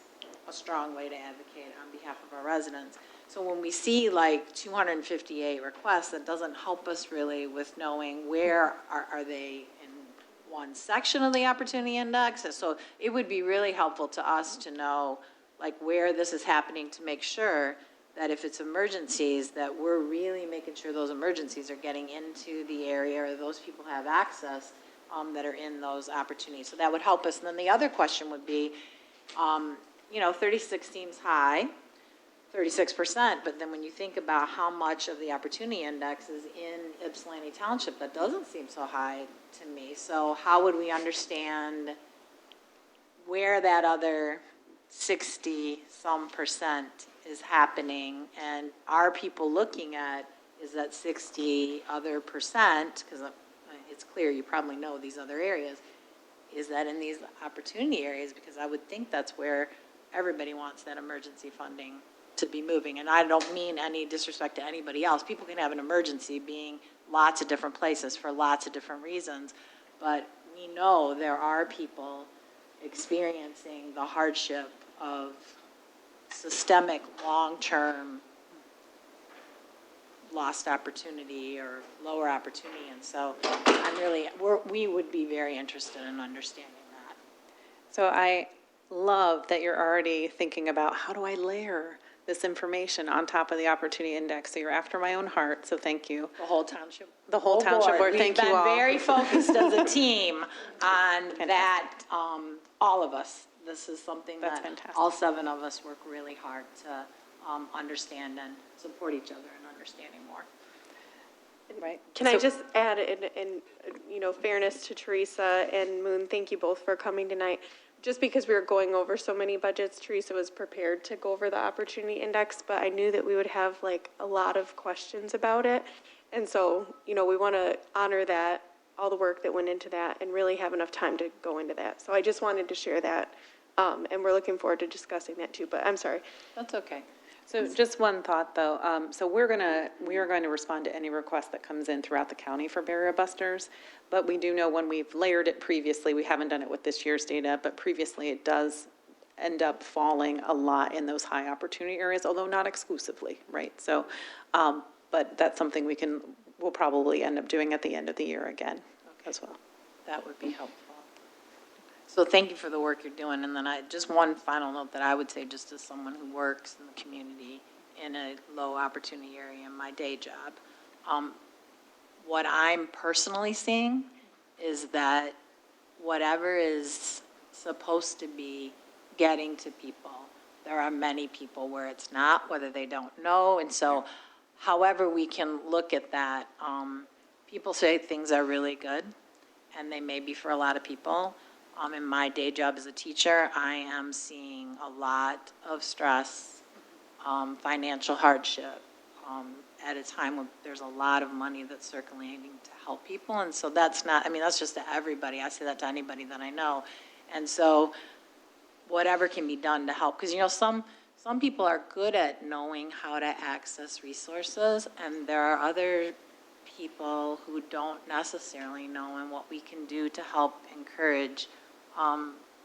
a strong way to advocate on behalf of our residents. So when we see like 258 requests, that doesn't help us really with knowing where are they in one section of the opportunity index. So it would be really helpful to us to know like where this is happening, to make sure that if it's emergencies, that we're really making sure those emergencies are getting into the area, or those people have access that are in those opportunities. So that would help us. And then the other question would be, 36 seems high, 36%, but then when you think about how much of the opportunity index is in Ypsilanti Township, that doesn't seem so high to me. So how would we understand where that other 60-some% is happening, and are people looking at, is that 60 other percent, because it's clear you probably know these other areas, is that in these opportunity areas? Because I would think that's where everybody wants that emergency funding to be moving. And I don't mean any disrespect to anybody else. People can have an emergency being lots of different places for lots of different reasons, but we know there are people experiencing the hardship of systemic, long-term lost opportunity or lower opportunity. And so we would be very interested in understanding that. So I love that you're already thinking about, how do I layer this information on top of the opportunity index? So you're after my own heart, so thank you. The whole township. The whole township board, thank you all. We've been very focused as a team on that, all of us. This is something That's that fantastic. all 7 of us work really hard to understand and support each other and understanding more. Right? Can I just add in, fairness to Teresa and Moon, thank you both for coming tonight. Just because we were going over so many budgets, Teresa was prepared to go over the opportunity index, but I knew that we would have like a lot of questions about it. And so, we want to honor that, all the work that went into that, and really have enough time to go into that. So I just wanted to share that, and we're looking forward to discussing that too, but I'm sorry. That's okay. So just one thought, though. So we are going to respond to any request that comes in throughout the county for barrier busters. But we do know when we've layered it previously, we haven't done it with this year's data, but previously it does end up falling a lot in those high opportunity areas, although not exclusively, right? So, but that's something we'll probably end up doing at the end of the year again as well. That would be helpful. So thank you for the work you're doing. And then just one final note that I would say, just as someone who works in the community in a low opportunity area in my day job, what I'm personally seeing is that whatever is supposed to be getting to people, there are many people where it's not, whether they don't know. And so however we can look at that, people say things are really good, and they may be for a lot of people. In my day job as a teacher, I am seeing a lot of stress, financial hardship, at a time when there's a lot of money that's circulating to help people. And so that's just to everybody. I say that to anybody that I know. And so whatever can be done to help, because, some people are good at knowing how to access resources, and there are other people who don't necessarily know, and what we can do to help encourage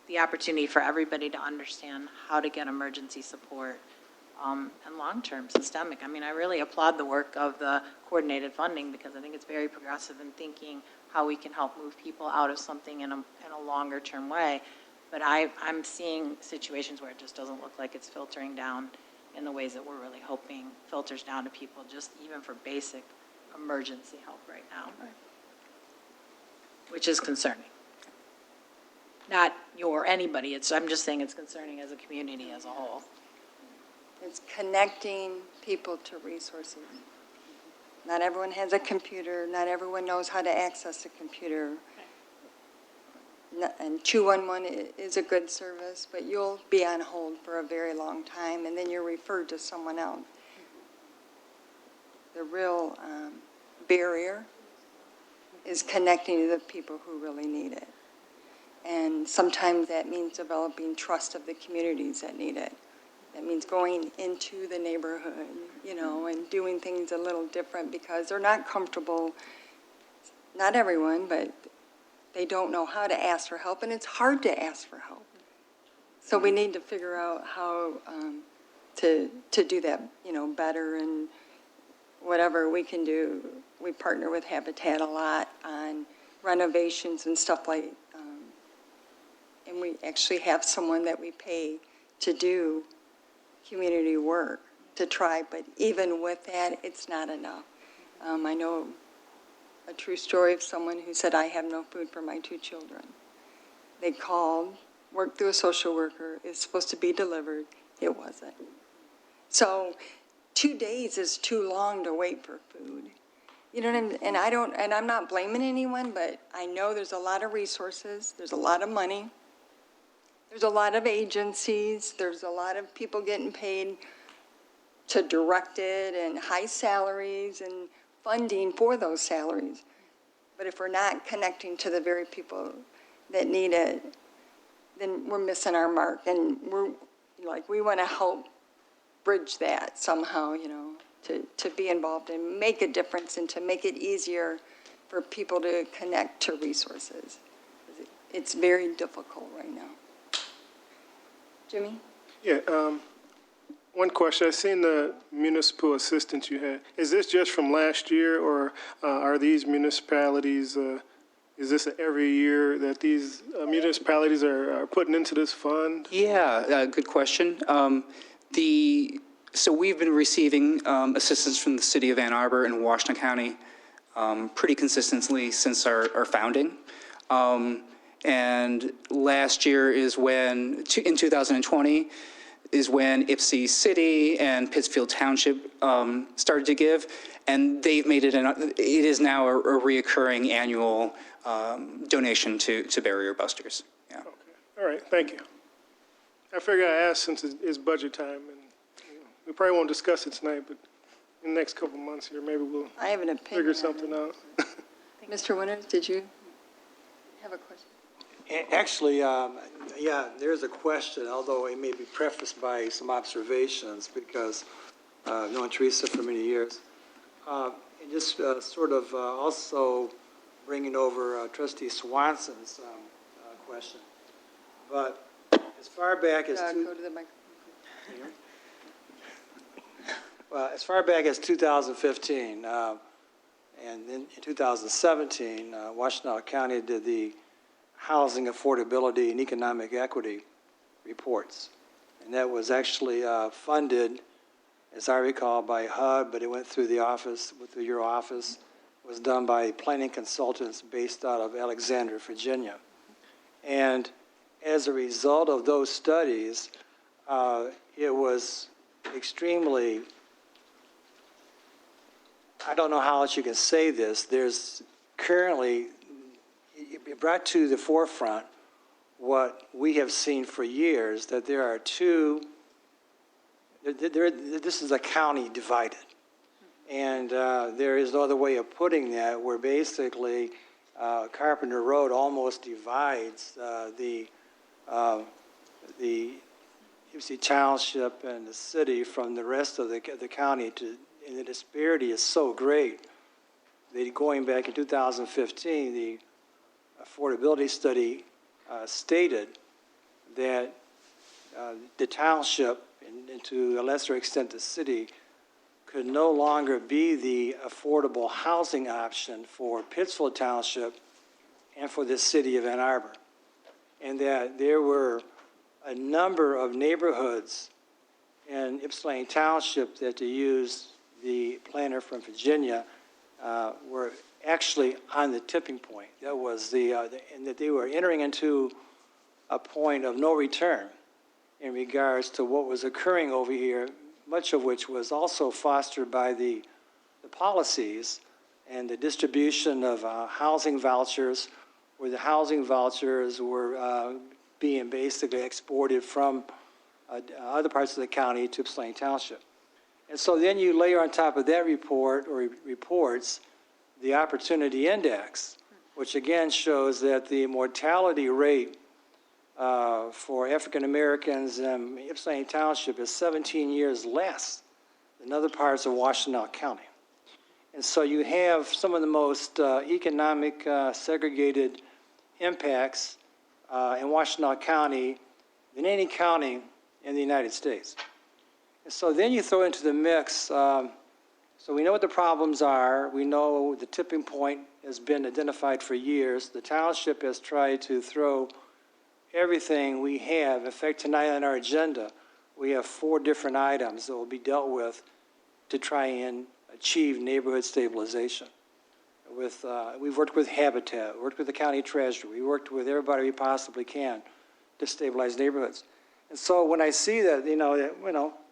the opportunity for everybody to understand how to get emergency support and long-term systemic. I really applaud the work of the coordinated funding, because I think it's very progressive in thinking how we can help move people out of something in a longer-term way. But I'm seeing situations where it just doesn't look like it's filtering down in the ways that we're really hoping filters down to people, just even for basic emergency help right now, which is concerning. Not anybody, I'm just saying it's concerning as a community as a whole. It's connecting people to resources. Not everyone has a computer. Not everyone knows how to access a computer. And 211 is a good service, but you'll be on hold for a very long time, and then you're referred to someone else. The real barrier is connecting to the people who really need it. And sometimes that means developing trust of the communities that need it. That means going into the neighborhood, and doing things a little different, because they're not comfortable, not everyone, but they don't know how to ask for help, and it's hard to ask for help. So we need to figure out how to do that, better, and whatever we can do. We partner with Habitat a lot on renovations and stuff like, and we actually have someone that we pay to do community work to try, but even with that, it's not enough. I know a true story of someone who said, I have no food for my 2 children. They called, worked through a social worker, it's supposed to be delivered, it wasn't. So 2 days is too long to wait for food. You know what I mean? And I'm not blaming anyone, but I know there's a lot of resources, there's a lot of money, there's a lot of agencies, there's a lot of people getting paid to direct it, and high salaries and funding for those salaries. But if we're not connecting to the very people that need it, then we're missing our mark. And we want to help bridge that somehow, to be involved and make a difference, and to make it easier for people to connect to resources. It's very difficult right now. Jimmy? Yeah, one question. I've seen the municipal assistance you had. Is this just from last year, or are these municipalities, is this every year that these municipalities are putting into this fund? Yeah, good question. So we've been receiving assistance from the city of Ann Arbor and Washington County pretty consistently since our founding. And last year is when, in 2020, is when Ypsi City and Pittsfield Township started to give, and they've made it, it is now a reoccurring annual donation to Barrier Busters. Yeah. Okay. All right, thank you. I figured I'd ask since it's budget time, and we probably won't discuss it tonight, but in the next couple of months here, maybe we'll I have an opinion. figure something out. Mr. Winters, did you have a question? Actually, yeah, there's a question, although it may be prefaced by some observations, because I've known Teresa for many years. And just sort of also bringing over Trustee Swanson's question. But as far back as Go to the microphone. Well, as far back as 2015, and in 2017, Washtenaw County did the Housing Affordability and Economic Equity reports. And that was actually funded, as I recall, by HUD, but it went through the office, through your office. It was done by planning consultants based out of Alexandria, Virginia. And as a result of those studies, it was extremely, I don't know how else you can say this, there's currently, it brought to the forefront what we have seen for years, that there are this is a county divided. And there is no other way of putting that, where basically Carpenter Road almost divides the Ypsi Township and the city from the rest of the county, and the disparity is so great that going back in 2015, the affordability study stated that the township, and to a lesser extent the city, could no longer be the affordable housing option for Pittsfield Township and for the city of Ann Arbor. And that there were a number of neighborhoods in Ypsilanti Township that, to use the planner from Virginia, were actually on the tipping point. That was and that they were entering into a point of no return in regards to what was occurring over here, much of which was also fostered by the policies and the distribution of housing vouchers, where the housing vouchers were being basically exported from other parts of the county to Ypsilanti Township. And so then you layer on top of that report, or reports, the Opportunity Index, which again shows that the mortality rate for African Americans in Ypsilanti Township is 17 years less than other parts of Washtenaw County. And so you have some of the most economic segregated impacts in Washtenaw County than any county in the United States. And so then you throw into the mix, so we know what the problems are. We know the tipping point has been identified for years. The township has tried to throw everything we have. In fact, tonight on our agenda, we have 4 different items that will be dealt with to try and achieve neighborhood stabilization. We've worked with Habitat, worked with the county treasurer, we worked with everybody we possibly can to stabilize neighborhoods. And so when I see that,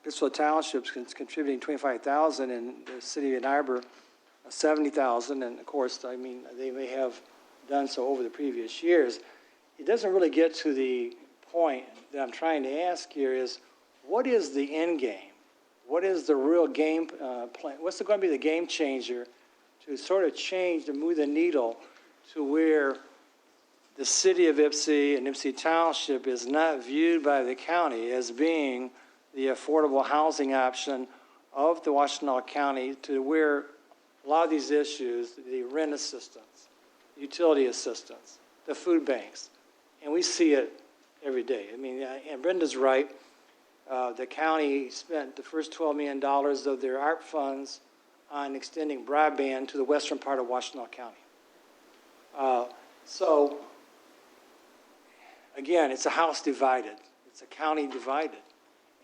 Pittsfield Township's contributing $25,000 and the city of Ann Arbor $70,000, and of course, I mean, they may have done so over the previous years, it doesn't really get to the point that I'm trying to ask here is, what is the end game? What is the real game plan? What's going to be the game changer to sort of change, to move the needle to where the city of Ypsi and Ypsi Township is not viewed by the county as being the affordable housing option of the Washtenaw County, to where a lot of these issues, the rent assistance, utility assistance, the food banks, and we see it every day. I mean, and Brenda's right. The county spent the first $12 million of their ARP funds on extending broadband to the western part of Washtenaw County. So, again, it's a house divided. It's a county divided.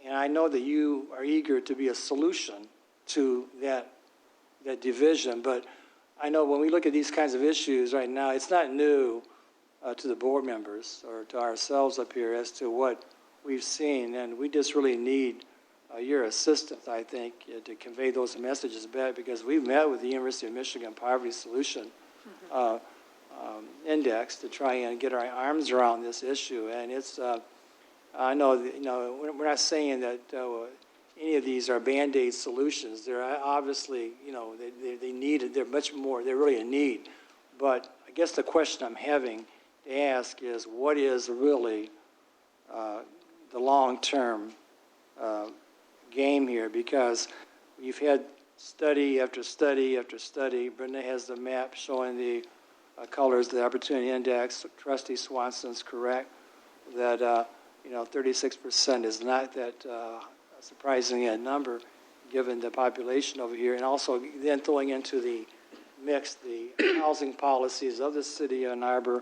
And I know that you are eager to be a solution to that division, but I know when we look at these kinds of issues right now, it's not new to the board members or to ourselves up here as to what we've seen, and we just really need your assistance, I think, to convey those messages back, because we've met with the University of Michigan Poverty Solution Index to try and get our arms around this issue, and it's, I know, we're not saying that any of these are Band-Aid solutions. They're obviously, they need it. They're much more, they're really in need. But I guess the question I'm having to ask is, what is really the long-term game here? Because you've had study after study after study. Brenda has the map showing the colors, the opportunity index. Trustee Swanson's correct that 36% is not that surprising a number given the population over here, and also then throwing into the mix the housing policies of the city of Ann Arbor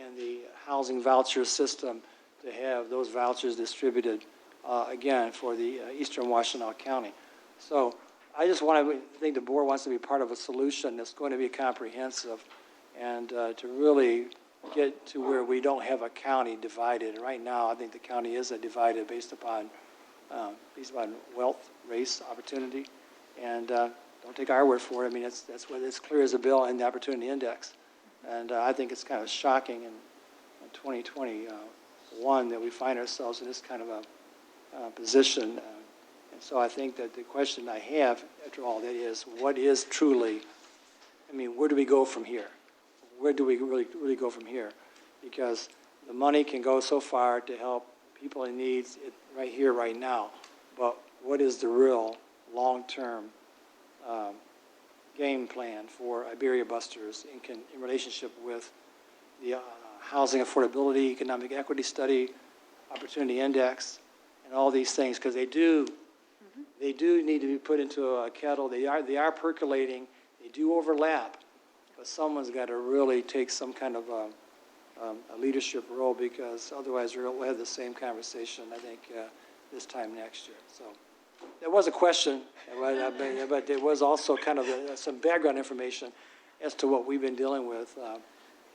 and the housing voucher system to have those vouchers distributed again for the eastern Washtenaw County. So I just think the board wants to be part of a solution that's going to be comprehensive and to really get to where we don't have a county divided. And right now, I think the county is divided based upon wealth, race, opportunity, and don't take our word for it. I mean, that's what it's clear as a bill in the Opportunity Index, and I think it's kind of shocking in 2021 that we find ourselves in this kind of a position. And so I think that the question I have after all that is, what is truly? I mean, where do we go from here? Where do we really go from here? Because the money can go so far to help people in need right here, right now. But what is the real long-term game plan for Iberia Busters in relationship with the housing affordability, economic equity study, opportunity index, and all these things? Because they do need to be put into a kettle. They are percolating. They do overlap. But someone's got to really take some kind of a leadership role, because otherwise we'll have the same conversation, I think, this time next year. So there was a question, but there was also kind of some background information as to what we've been dealing with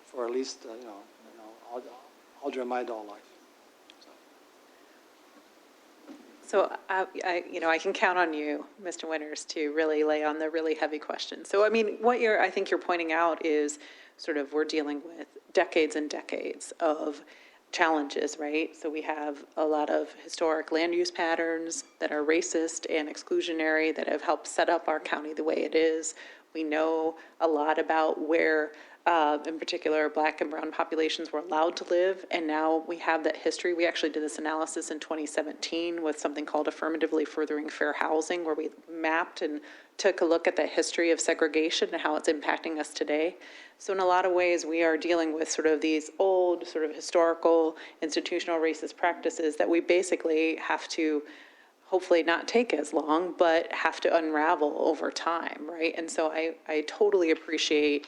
for at least, all during my adult life. So I can count on you, Mr. Winters, to really lay on the really heavy questions. So, I mean, I think you're pointing out is sort of we're dealing with decades and decades of challenges, right? So we have a lot of historic land use patterns that are racist and exclusionary that have helped set up our county the way it is. We know a lot about where, in particular, Black and brown populations were allowed to live, and now we have that history. We actually did this analysis in 2017 with something called Affirmatively Furthering Fair Housing, where we mapped and took a look at the history of segregation and how it's impacting us today. So in a lot of ways, we are dealing with sort of these old, sort of historical, institutional racist practices that we basically have to hopefully not take as long, but have to unravel over time, right? And so I totally appreciate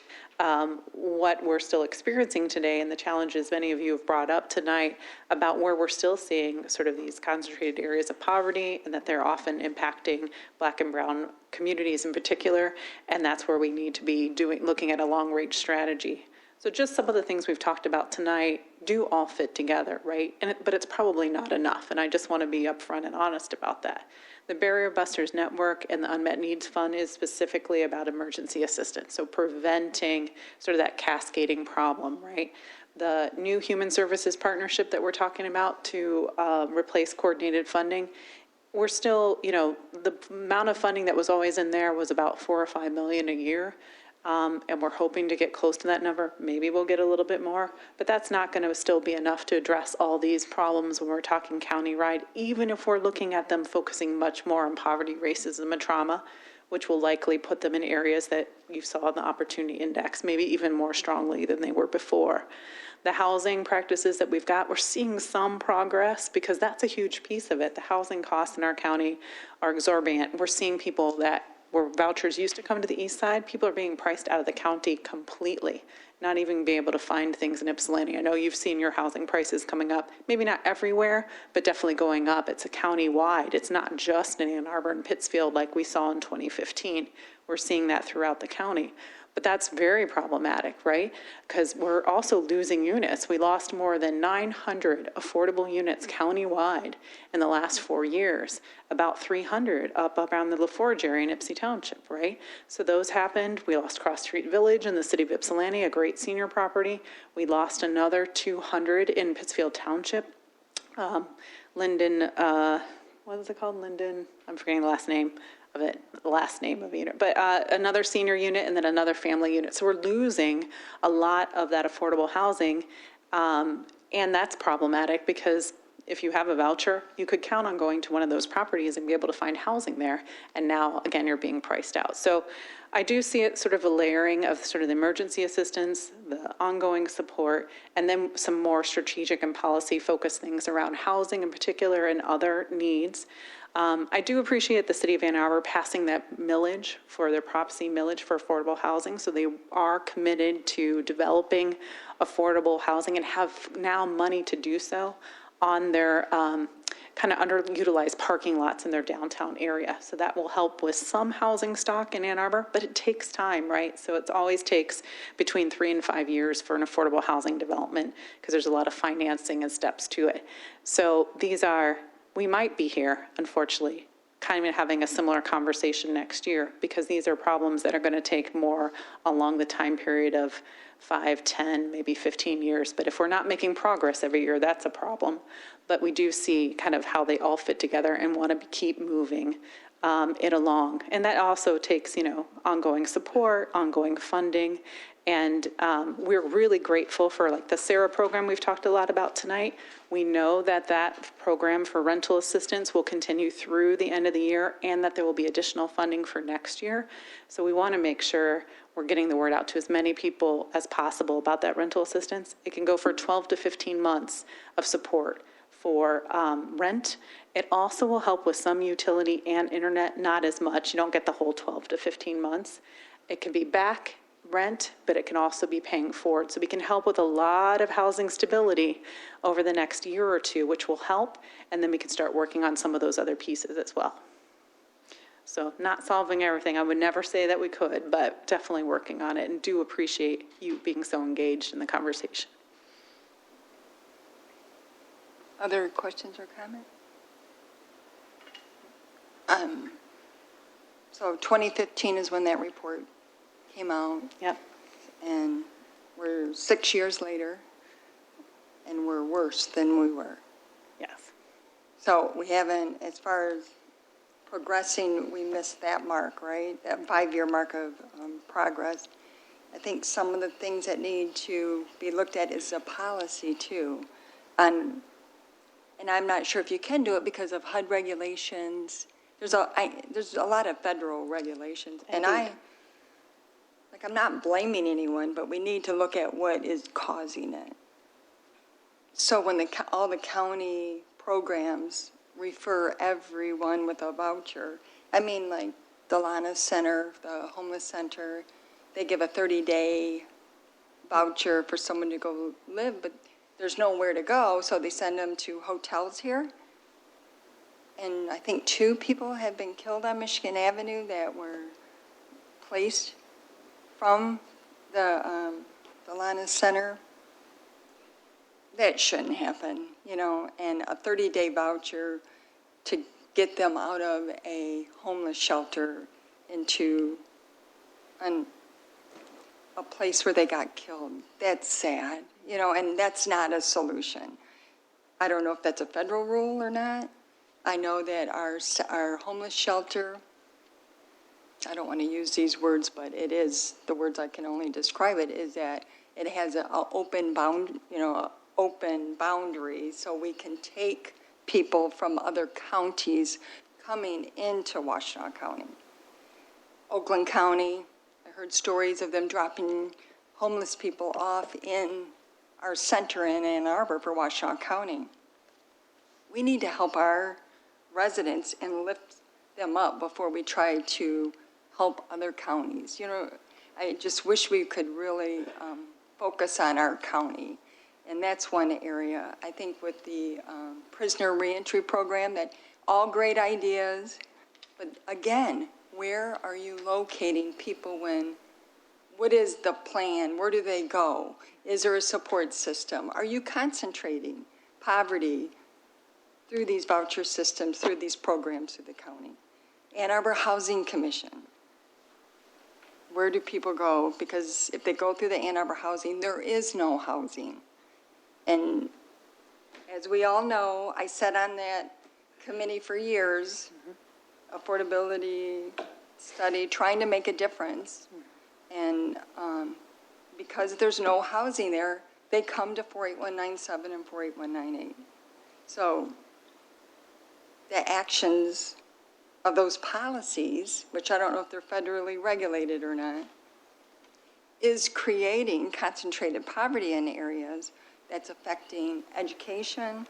what we're still experiencing today and the challenges many of you have brought up tonight about where we're still seeing sort of these concentrated areas of poverty, and that they're often impacting Black and brown communities in particular, and that's where we need to be looking at a long-range strategy. So just some of the things we've talked about tonight do all fit together, right? But it's probably not enough, and I just want to be upfront and honest about that. The Barrier Busters Network and the Unmet Needs Fund is specifically about emergency assistance, so preventing sort of that cascading problem, right? The new human services partnership that we're talking about to replace coordinated funding, we're still, the amount of funding that was always in there was about $4 or $5 million a year. And we're hoping to get close to that number. Maybe we'll get a little bit more, but that's not going to still be enough to address all these problems when we're talking countywide, even if we're looking at them focusing much more on poverty, racism, and trauma, which will likely put them in areas that you saw in the Opportunity Index, maybe even more strongly than they were before. The housing practices that we've got, we're seeing some progress because that's a huge piece of it. The housing costs in our county are exorbitant. We're seeing people that where vouchers used to come to the east side, people are being priced out of the county completely, not even being able to find things in Ypsilanti. I know you've seen your housing prices coming up, maybe not everywhere, but definitely going up. It's a county-wide. It's not just in Ann Arbor and Pittsfield like we saw in 2015. We're seeing that throughout the county. But that's very problematic, right? Because we're also losing units. We lost more than 900 affordable units countywide in the last 4 years, about 300 up around the LaForge area in Ypsilanti Township, right? So those happened. We lost Cross Street Village in the city of Ypsilanti, a great senior property. We lost another 200 in Pittsfield Township. Linden, what is it called? Linden, I'm forgetting the last name of it, the last name of the unit, but another senior unit and then another family unit. So we're losing a lot of that affordable housing, and that's problematic because if you have a voucher, you could count on going to one of those properties and be able to find housing there. And now, again, you're being priced out. So I do see it sort of a layering of sort of the emergency assistance, the ongoing support, and then some more strategic and policy-focused things around housing in particular and other needs. I do appreciate the city of Ann Arbor passing that millage for their Prop C millage for affordable housing. So they are committed to developing affordable housing and have now money to do so on their kind of underutilized parking lots in their downtown area. So that will help with some housing stock in Ann Arbor, but it takes time, right? So it always takes between 3 and 5 years for an affordable housing development because there's a lot of financing and steps to it. So we might be here, unfortunately, kind of having a similar conversation next year because these are problems that are going to take more along the time period of 5, 10, maybe 15 years. But if we're not making progress every year, that's a problem. But we do see kind of how they all fit together and want to keep moving it along. And that also takes, ongoing support, ongoing funding. And we're really grateful for like the SARA program we've talked a lot about tonight. We know that that program for rental assistance will continue through the end of the year and that there will be additional funding for next year. So we want to make sure we're getting the word out to as many people as possible about that rental assistance. It can go for 12 to 15 months of support for rent. It also will help with some utility and internet, not as much. You don't get the whole 12 to 15 months. It can be back rent, but it can also be paying forward. So we can help with a lot of housing stability over the next year or two, which will help, and then we can start working on some of those other pieces as well. So not solving everything, I would never say that we could, but definitely working on it, and do appreciate you being so engaged in the conversation. Other questions or comments? So 2015 is when that report came out. Yep. And we're 6 years later, and we're worse than we were. Yes. So we haven't, as far as progressing, we missed that mark, right? That 5-year mark of progress. I think some of the things that need to be looked at is a policy too. And I'm not sure if you can do it because of HUD regulations. There's a lot of federal regulations. And I'm not blaming anyone, but we need to look at what is causing it. So when all the county programs refer everyone with a voucher, I mean, like the Lana Center, the homeless center, they give a 30-day voucher for someone to go live, but there's nowhere to go, so they send them to hotels here. And I think 2 people have been killed on Michigan Avenue that were placed from the Lana Center. That shouldn't happen, and a 30-day voucher to get them out of a homeless shelter into a place where they got killed. That's sad, and that's not a solution. I don't know if that's a federal rule or not. I know that our homeless shelter, I don't want to use these words, but it is, the words I can only describe it, is that it has an open boundary, so we can take people from other counties coming into Washtenaw County. Oakland County, I heard stories of them dropping homeless people off in our center in Ann Arbor for Washtenaw County. We need to help our residents and lift them up before we try to help other counties. I just wish we could really focus on our county. And that's one area. I think with the prisoner reentry program, that all great ideas, but again, where are you locating people when what is the plan? Where do they go? Is there a support system? Are you concentrating poverty through these voucher systems, through these programs through the county? Ann Arbor Housing Commission. Where do people go? Because if they go through the Ann Arbor Housing, there is no housing. And as we all know, I sat on that committee for years, affordability study, trying to make a difference. And because there's no housing there, they come to 48197 and 48198. So the actions of those policies, which I don't know if they're federally regulated or not, is creating concentrated poverty in areas that's affecting education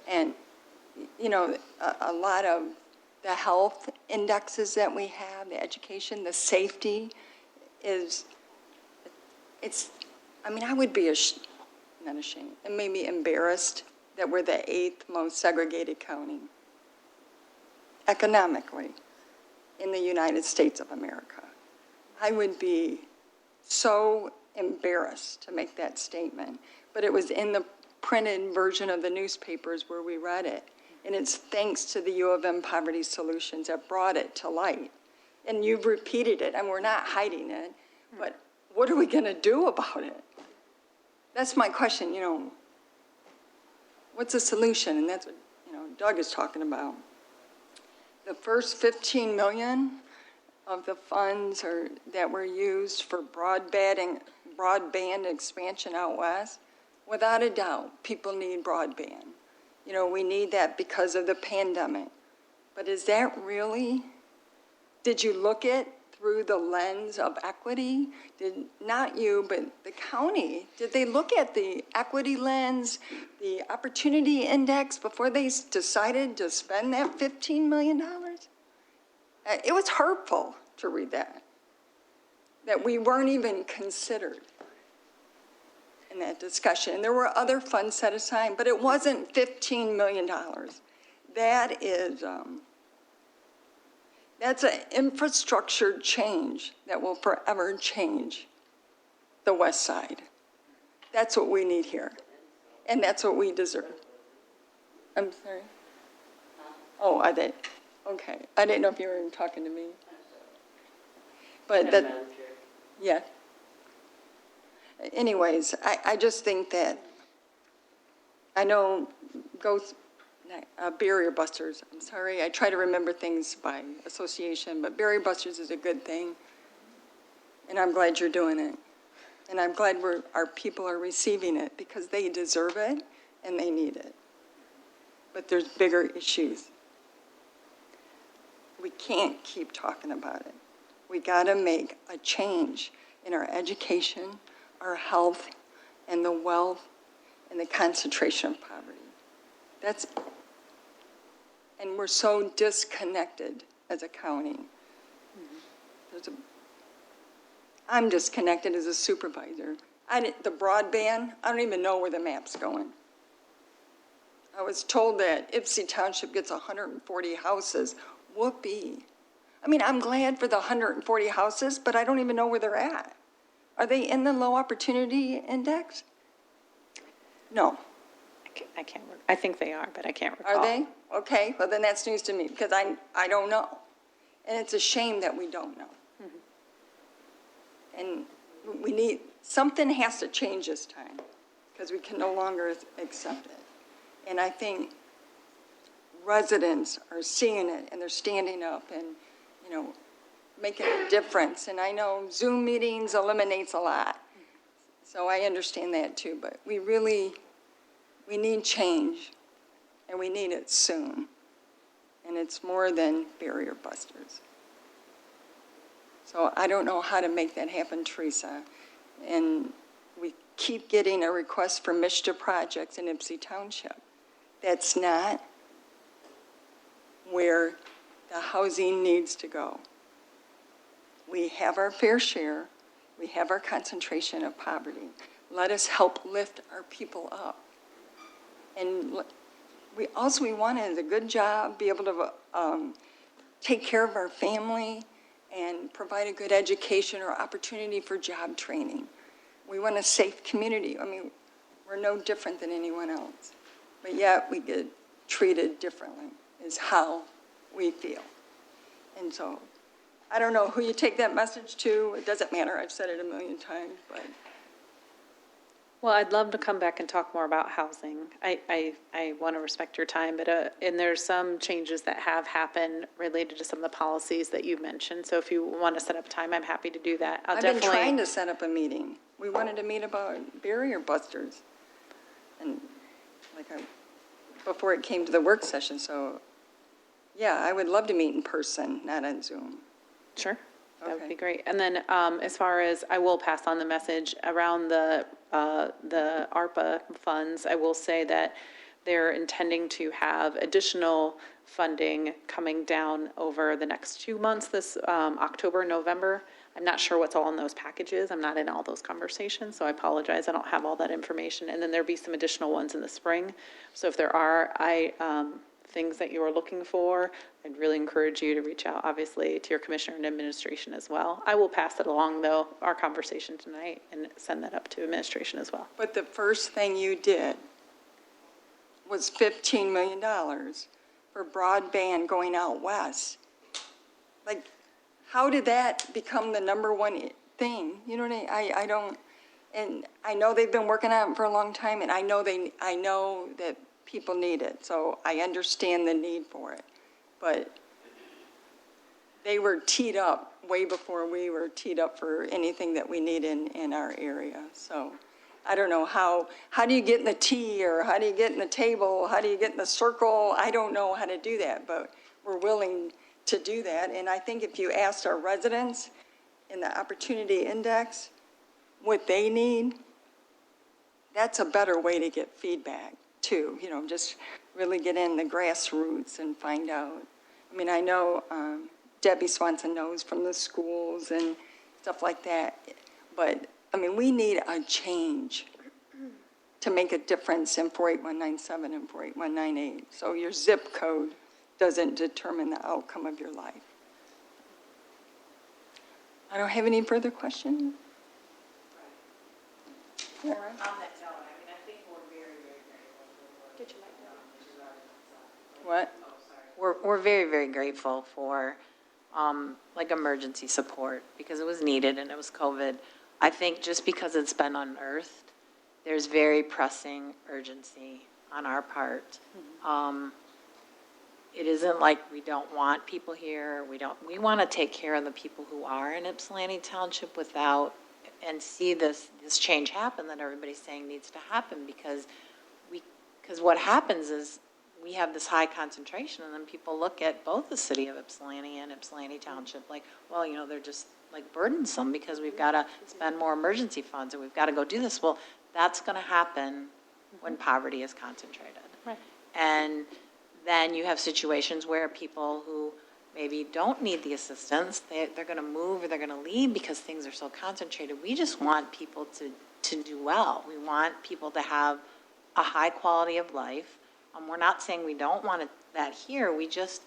and, you know, a lot of the health indexes that we have, the education, the safety is, I mean, I would be not ashamed, and maybe embarrassed that we're the 8th most segregated county economically in the United States of America. I would be so embarrassed to make that statement, but it was in the printed version of the newspapers where we read it. And it's thanks to the U of M Poverty Solutions that brought it to light. And you've repeated it, and we're not hiding it, but what are we going to do about it? That's my question, you know. What's the solution? And that's what, you know, Doug is talking about. The first 15 million of the funds that were used for broadband expansion out west, without a doubt, people need broadband. You know, we need that because of the pandemic. But is that really, did you look at through the lens of equity? Not you, but the county, did they look at the equity lens, the opportunity index before they decided to spend that $15 million? It was hurtful to read that we weren't even considered in that discussion. There were other funds set aside, but it wasn't $15 million. That is, that's an infrastructure change that will forever change the West Side. That's what we need here, and that's what we deserve. I'm sorry? Oh, I did. Okay. I didn't know if you were talking to me. But that, yeah. Anyways, I just think that, I know barrier busters, I'm sorry, I try to remember things by association, but barrier busters is a good thing, and I'm glad you're doing it. And I'm glad our people are receiving it because they deserve it and they need it. But there's bigger issues. We can't keep talking about it. We gotta make a change in our education, our health, and the wealth, and the concentration of poverty. And we're so disconnected as a county. I'm disconnected as a supervisor. The broadband, I don't even know where the map's going. I was told that Ypsilanti Township gets 140 houses. Whoopee. I mean, I'm glad for the 140 houses, but I don't even know where they're at. Are they in the low opportunity index? No. I think they are, but I can't recall. Are they? Okay, well then that's news to me because I don't know. And it's a shame that we don't know. Mm-hmm. And something has to change this time because we can no longer accept it. And I think residents are seeing it and they're standing up and, you know, making a difference. And I know Zoom meetings eliminates a lot. So I understand that too, but we need change and we need it soon. And it's more than barrier busters. So I don't know how to make that happen, Teresa. And we keep getting a request for MSHDA projects in Ypsilanti Township. That's not where the housing needs to go. We have our fair share. We have our concentration of poverty. Let us help lift our people up. And all we want is a good job, be able to take care of our family, and provide a good education or opportunity for job training. We want a safe community. I mean, we're no different than anyone else, but yet we get treated differently is how we feel. And so I don't know who you take that message to. It doesn't matter. I've said it a million times, but. Well, I'd love to come back and talk more about housing. I want to respect your time, but, and there's some changes that have happened related to some of the policies that you mentioned. So if you want to set up time, I'm happy to do that. I've been trying to set up a meeting. We wanted to meet about barrier busters. And before it came to the work session, so yeah, I would love to meet in person, not on Zoom. Sure, that would Okay. be great. And then as far as, I will pass on the message around the ARPA funds, I will say that they're intending to have additional funding coming down over the next 2 months, this October, November. I'm not sure what's all in those packages. I'm not in all those conversations, so I apologize. I don't have all that information. And then there'll be some additional ones in the spring. So if there are things that you are looking for, I'd really encourage you to reach out, obviously, to your commissioner and administration as well. I will pass it along, though, our conversation tonight, and send that up to administration as well. But the first thing you did was $15 million for broadband going out west. Like, how did that become the number one thing? You know what I don't, and I know they've been working on it for a long time, and I know that people need it, so I understand the need for it. But they were teed up way before we were teed up for anything that we need in our area. So I don't know how do you get in the T, or how do you get in the table? How do you get in the circle? I don't know how to do that, but we're willing to do that. And I think if you asked our residents in the Opportunity Index what they need, that's a better way to get feedback too. You know, just really get in the grassroots and find out. I mean, I know Debbie Swanson knows from the schools and stuff like that, but I mean, we need a change to make a difference in 48197 and 48198. So your zip code doesn't determine the outcome of your life. I don't have any further questions. On that note, I mean, I think we're very, very grateful. Get your mic down. What? We're very, very grateful for, like, emergency support, because it was needed and it was COVID. I think just because it's been unearthed, there's very pressing urgency on our part. It isn't like we don't want people here. We want to take care of the people who are in Ypsilanti Township and see this change happen that everybody's saying needs to happen, because what happens is we have this high concentration, and then people look at both the city of Ypsilanti and Ypsilanti Township like, well, you know, they're just like burdensome because we've got to spend more emergency funds and we've got to go do this. Well, that's going to happen when poverty is concentrated. Right. And then you have situations where people who maybe don't need the assistance, they're going to move or they're going to leave because things are so concentrated. We just want people to do well. We want people to have a high quality of life. We're not saying we don't want that here. We just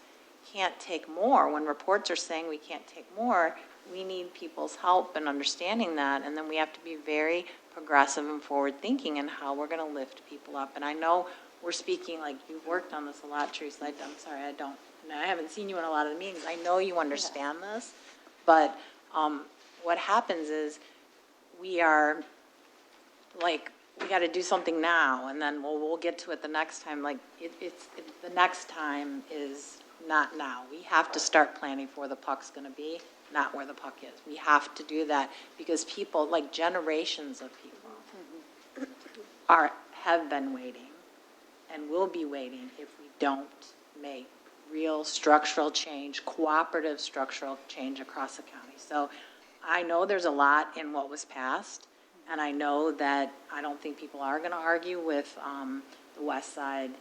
can't take more. When reports are saying we can't take more, we need people's help in understanding that. And then we have to be very progressive and forward-thinking in how we're going to lift people up. And I know we're speaking, like, you've worked on this a lot, Teresa. I'm sorry, I haven't seen you in a lot of the meetings. I know you understand this, but what happens is we are, like, we got to do something now, and then we'll get to it the next time. Like, the next time is not now. We have to start planning for where the puck's going to be, not where the puck is. We have to do that because people, like generations of people, have been waiting and will be waiting if we don't make real structural change, cooperative structural change across the county. So I know there's a lot in what was passed, and I know that I don't think people are going to argue with the West Side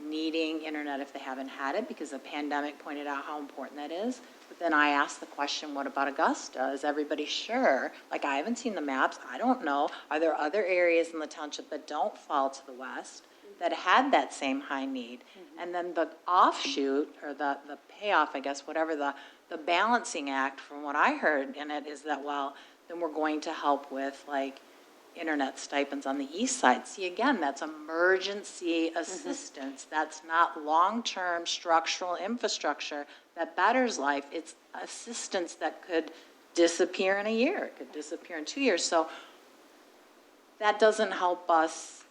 needing internet if they haven't had it, because the pandemic pointed out how important that is. But then I asked the question, what about Augusta? Is everybody sure? Like, I haven't seen the maps. I don't know. Are there other areas in the township that don't fall to the west that had that same high need? And then the offshoot, or the payoff, I guess, whatever the the balancing act, from what I heard in it, is that, well, then we're going to help with like internet stipends on the east side. See, again, that's emergency assistance. That's not long-term structural infrastructure that betters life. It's assistance that could disappear in a year. It could disappear in 2 years. So that doesn't help us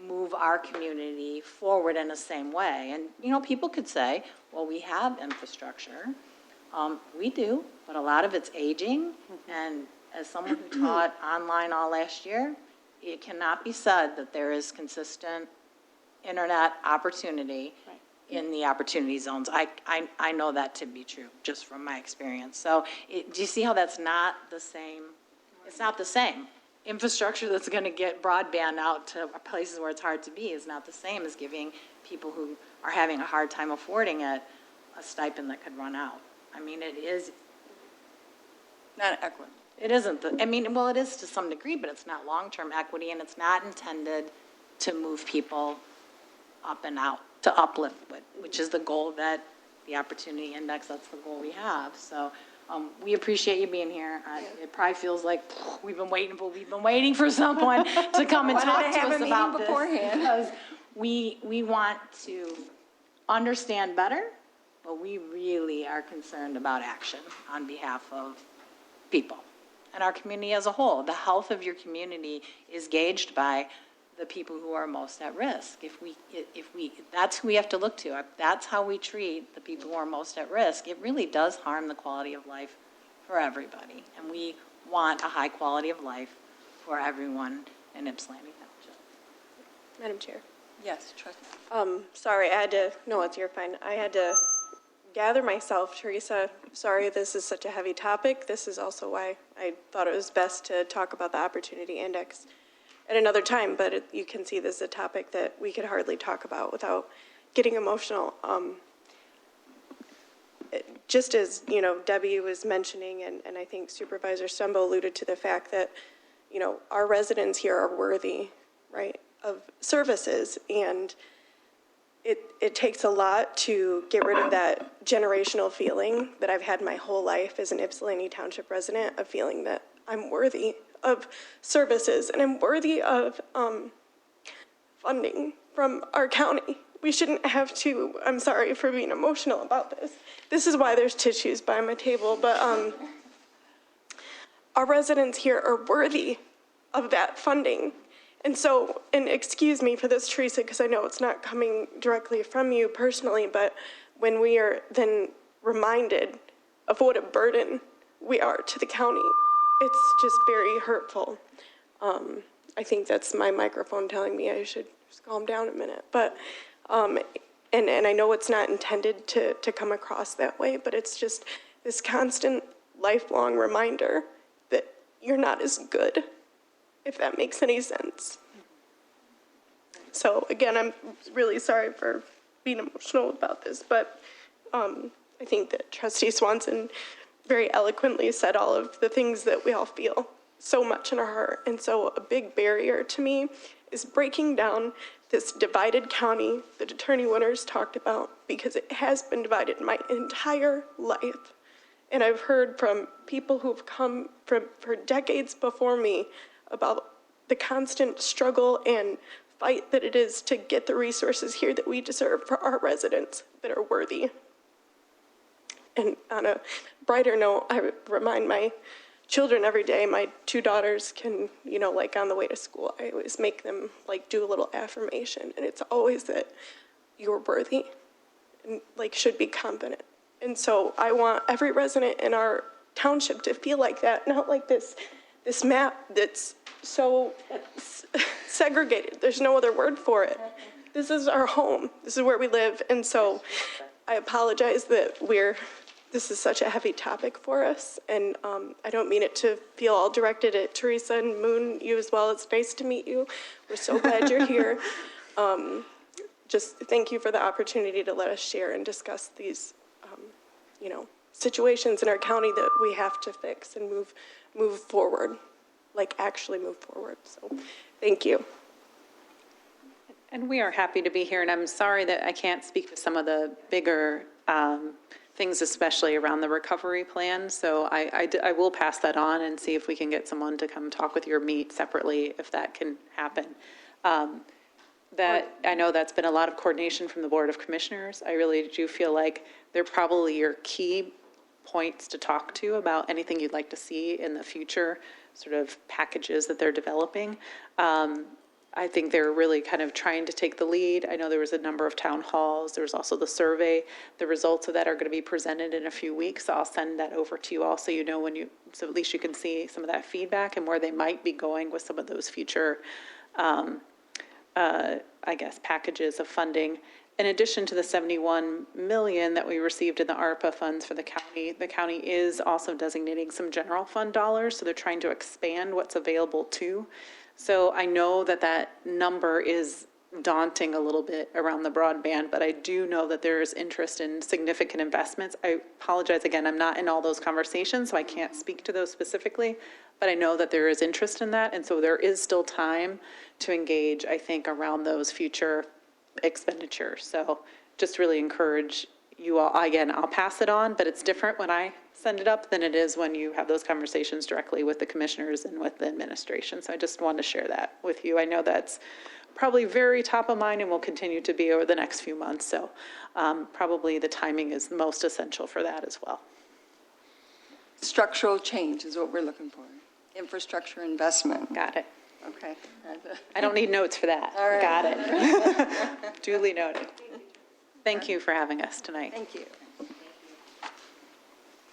move our community forward in the same way. And, you know, people could say, well, we have infrastructure. We do, but a lot of it's aging. And as someone who taught online all last year, it cannot be said that there is consistent internet opportunity in the opportunity zones. I know that to be true, just from my experience. So do you see how that's not the same? It's not the same. Infrastructure that's going to get broadband out to places where it's hard to be is not the same as giving people who are having a hard time affording it a stipend that could run out. I mean, it is Not equitable. It isn't. Well, it is to some degree, but it's not long-term equity, and it's not intended to move people up and out, to uplift, which is the goal that the Opportunity Index, that's the goal we have. So we appreciate you being here. It probably feels like we've been waiting for someone to come and talk to us about this. Because we want to understand better, but we really are concerned about action on behalf of people and our community as a whole. The health of your community is gauged by the people who are most at risk. That's who we have to look to. That's how we treat the people who are most at risk. It really does harm the quality of life for everybody. And we want a high quality of life for everyone in Ypsilanti Township. Madam Chair. Yes, trustee. Sorry, no, you're fine. I had to gather myself, Teresa. Sorry, this is such a heavy topic. This is also why I thought it was best to talk about the Opportunity Index at another time, but you can see this is a topic that we could hardly talk about without getting emotional. Just as, Debbie was mentioning, and I think Supervisor Stumbo alluded to the fact that, our residents here are worthy, right, of services, and it takes a lot to get rid of that generational feeling that I've had my whole life as an Ypsilanti Township resident, of feeling that I'm worthy of services and I'm worthy of funding from our county. We shouldn't have to, I'm sorry for being emotional about this. This is why there's tissues by my table, but our residents here are worthy of that funding. And so, and excuse me for this, Teresa, because I know it's not coming directly from you personally, but when we are then reminded of what a burden we are to the county, it's just very hurtful. I think that's my microphone telling me I should just calm down a minute. But, and I know it's not intended to come across that way, but it's just this constant lifelong reminder that you're not as good, if that makes any sense. So again, I'm really sorry for being emotional about this, but I think that Trustee Swanson very eloquently said all of the things that we all feel so much in our heart. And so a big barrier to me is breaking down this divided county that Attorney Winters talked about, because it has been divided my entire life. And I've heard from people who've come for decades before me about the constant struggle and fight that it is to get the resources here that we deserve for our residents that are worthy. And on a brighter note, I remind my children every day, my 2 daughters can, like on the way to school, I always make them do a little affirmation. And it's always that you're worthy and should be confident. And so I want every resident in our township to feel like that, not like this map that's so segregated. There's no other word for it. This is our home. This is where we live. And so I apologize that this is such a heavy topic for us. And I don't mean it to feel all directed at Teresa and Moon, you as well. It's nice to meet you. We're so glad you're here. Just thank you for the opportunity to let us share and discuss these, situations in our county that we have to fix and move forward, actually move forward. So thank you. And we are happy to be here, and I'm sorry that I can't speak to some of the bigger things especially around the recovery plan. So I will pass that on and see if we can get someone to come talk with you or meet separately if that can happen. That, I know that's been a lot of coordination from the Board of Commissioners. I really do feel like they're probably your key points to talk to about anything you'd like to see in the future sort of packages that they're developing. I think they're really kind of trying to take the lead. I know there was a number of town halls. There was also the survey. The results of that are going to be presented in a few weeks. So I'll send that over to you all so you know when you, so at least you can see some of that feedback and where they might be going with some of those future, I guess, packages of funding. In addition to the 71 million that we received in the ARPA funds for the county is also designating some general fund dollars. So they're trying to expand what's available too. So I know that that number is daunting a little bit around the broadband, but I do know that there is interest in significant investments. I apologize again, I'm not in all those conversations, so I can't speak to those specifically, but I know that there is interest in that, and so there is still time to engage, I think, around those future expenditures. So just really encourage you all. Again, I'll pass it on, but it's different when I send it up than it is when you have those conversations directly with the commissioners and with the administration. So I just wanted to share that with you. I know that's probably very top of mind and will continue to be over the next few months. So probably the timing is most essential for that as well. Structural change is what we're looking for. Infrastructure investment. Got it. Okay. I don't need notes for that. All right. Got it. Duly noted. Thank you for having us tonight. Thank you.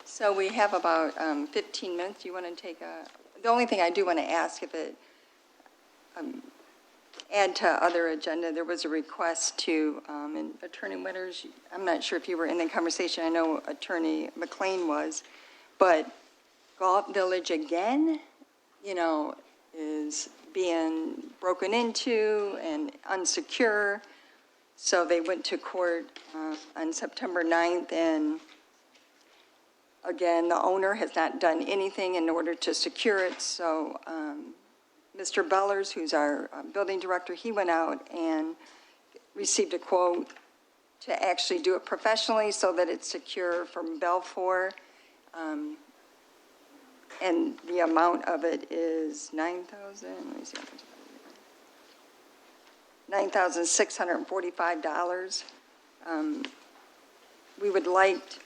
So we have about 15 minutes. You want to take the only thing I do want to ask, if it add to other agenda, there was a request to, and Attorney Witters, I'm not sure if you were in the conversation. I know Attorney McLean was, but Galt Village again, is being broken into and unsecure. So they went to court on September 9th, and again, the owner has not done anything in order to secure it. So Mr. Bellers, who's our building director, he went out and received a quote to actually do it professionally so that it's secure from Belfour. And the amount of it is $9,645. We would like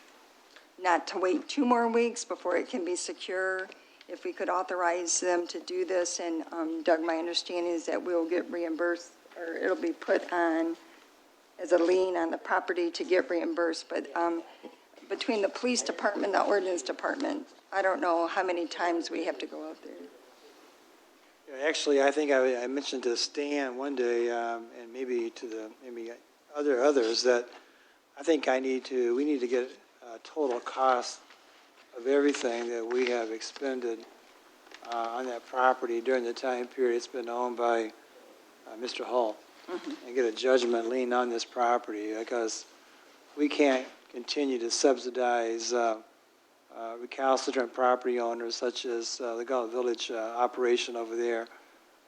not to wait 2 more weeks before it can be secure. If we could authorize them to do this, and Doug, my understanding is that we'll get reimbursed, or it'll be put on as a lien on the property to get reimbursed. But between the police department, the ordinance department, I don't know how many times we have to go out there. Yeah, actually, I think I mentioned to Stan one day, and maybe to others, that I think we need to get a total cost of everything that we have expended on that property during the time period it's been owned by Mr. Hull, and get a judgment lien on this property, because we can't continue to subsidize recalcitrant property owners such as the Galt Village operation over there.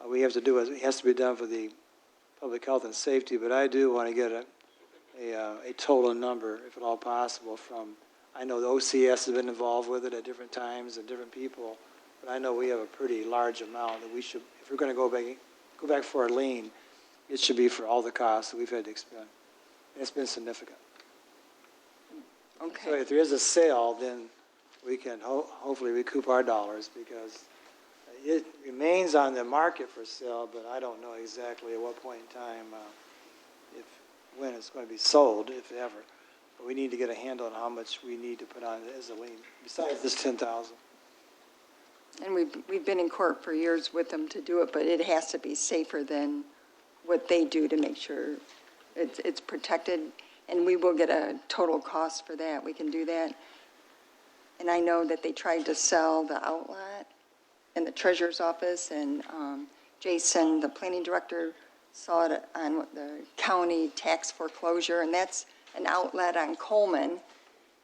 We have to do it has to be done for the public health and safety, but I do want to get a total number, if at all possible, from, I know the OCS has been involved with it at different times and different people, but I know we have a pretty large amount that we should, if we're going to go back for a lien, it should be for all the costs that we've had to expend. And it's been significant. Okay. So if there is a sale, then we can hopefully recoup our dollars, because it remains on the market for sale, but I don't know exactly at what point in time, when it's going to be sold, if ever. But we need to get a handle on how much we need to put on it as a lien, besides this $10,000. And we've been in court for years with them to do it, but it has to be safer than what they do to make sure it's protected. And we will get a total cost for that. We can do that. And I know that they tried to sell the outlet in the treasurer's office, and Jason, the planning director, saw it on the county tax foreclosure, and that's an outlet on Coleman,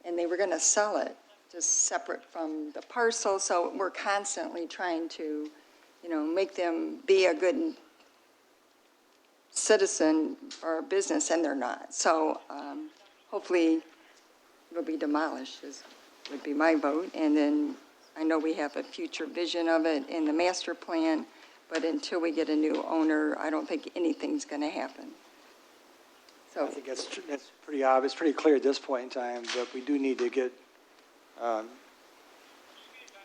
and they were going to sell it just separate from the parcel. So we're constantly trying to, make them be a good citizen or a business, and they're not. So hopefully it'll be demolished, would be my vote. And then I know we have a future vision of it in the master plan, but until we get a new owner, I don't think anything's going to happen. I So, think that's pretty obvious, pretty clear at this point in time, but we do need to get,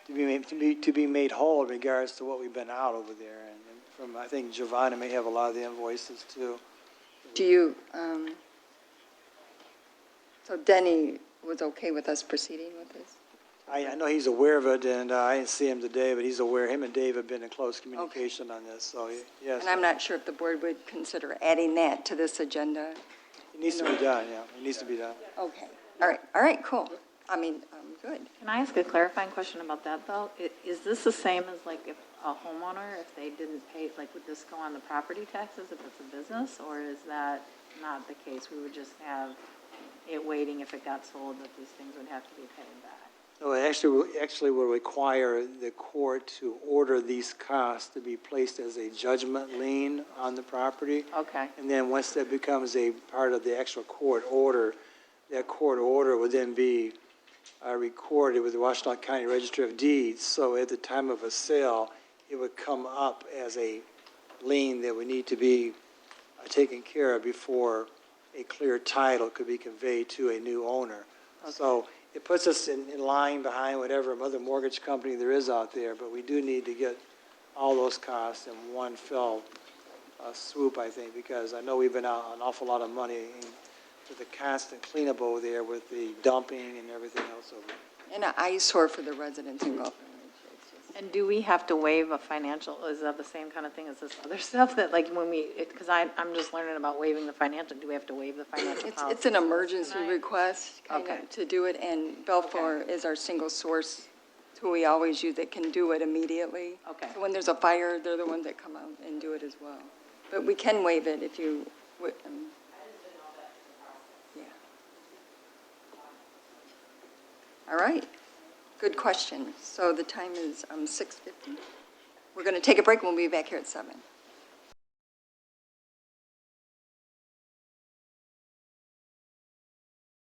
to be made whole in regards to what we've been out over there. And from, I think Giovanna may have a lot of the invoices too. do you, so Denny was okay with us proceeding with this? I know he's aware of it, and I didn't see him today, but he's aware. Him and Dave have been in close communication on this, so yes. And I'm not sure if the board would consider adding that to this agenda. It needs to be done, yeah. It needs to be done. Okay, all right, cool. I mean, good. Can I ask a clarifying question about that, though? Is this the same as like if a homeowner, if they didn't pay, like would this go on the property taxes if it's a business? Or is that not the case? We would just have it waiting if it got sold, that these things would have to be paid back? No, it actually will require the court to order these costs to be placed as a judgment lien on the property. Okay. And then once that becomes a part of the actual court order, that court order would then be recorded with the Washington County Register of Deeds. So at the time of a sale, it would come up as a lien that would need to be taken care of before a clear title could be conveyed to a new owner. Okay. So it puts us in line behind whatever other mortgage company there is out there, but we do need to get all those costs in one fell swoop, I think, because I know we've been out an awful lot of money with the constant cleanup over there with the dumping and everything else over there. And an eyesore for the residents involved. And do we have to waive a financial, is that the same kind of thing as this other stuff that like when we, because I'm just learning about waiving the financial, do we have to waive the financial policy? It's an emergency request kind Okay. of to do it, and Belfour is our single source, who we always use that can do it immediately. Okay. So when there's a fire, they're the ones that come out and do it as well. But we can waive it if you, yeah. All right, good question. So the time is 6:50. We're going to take a break, and we'll be back here at 7.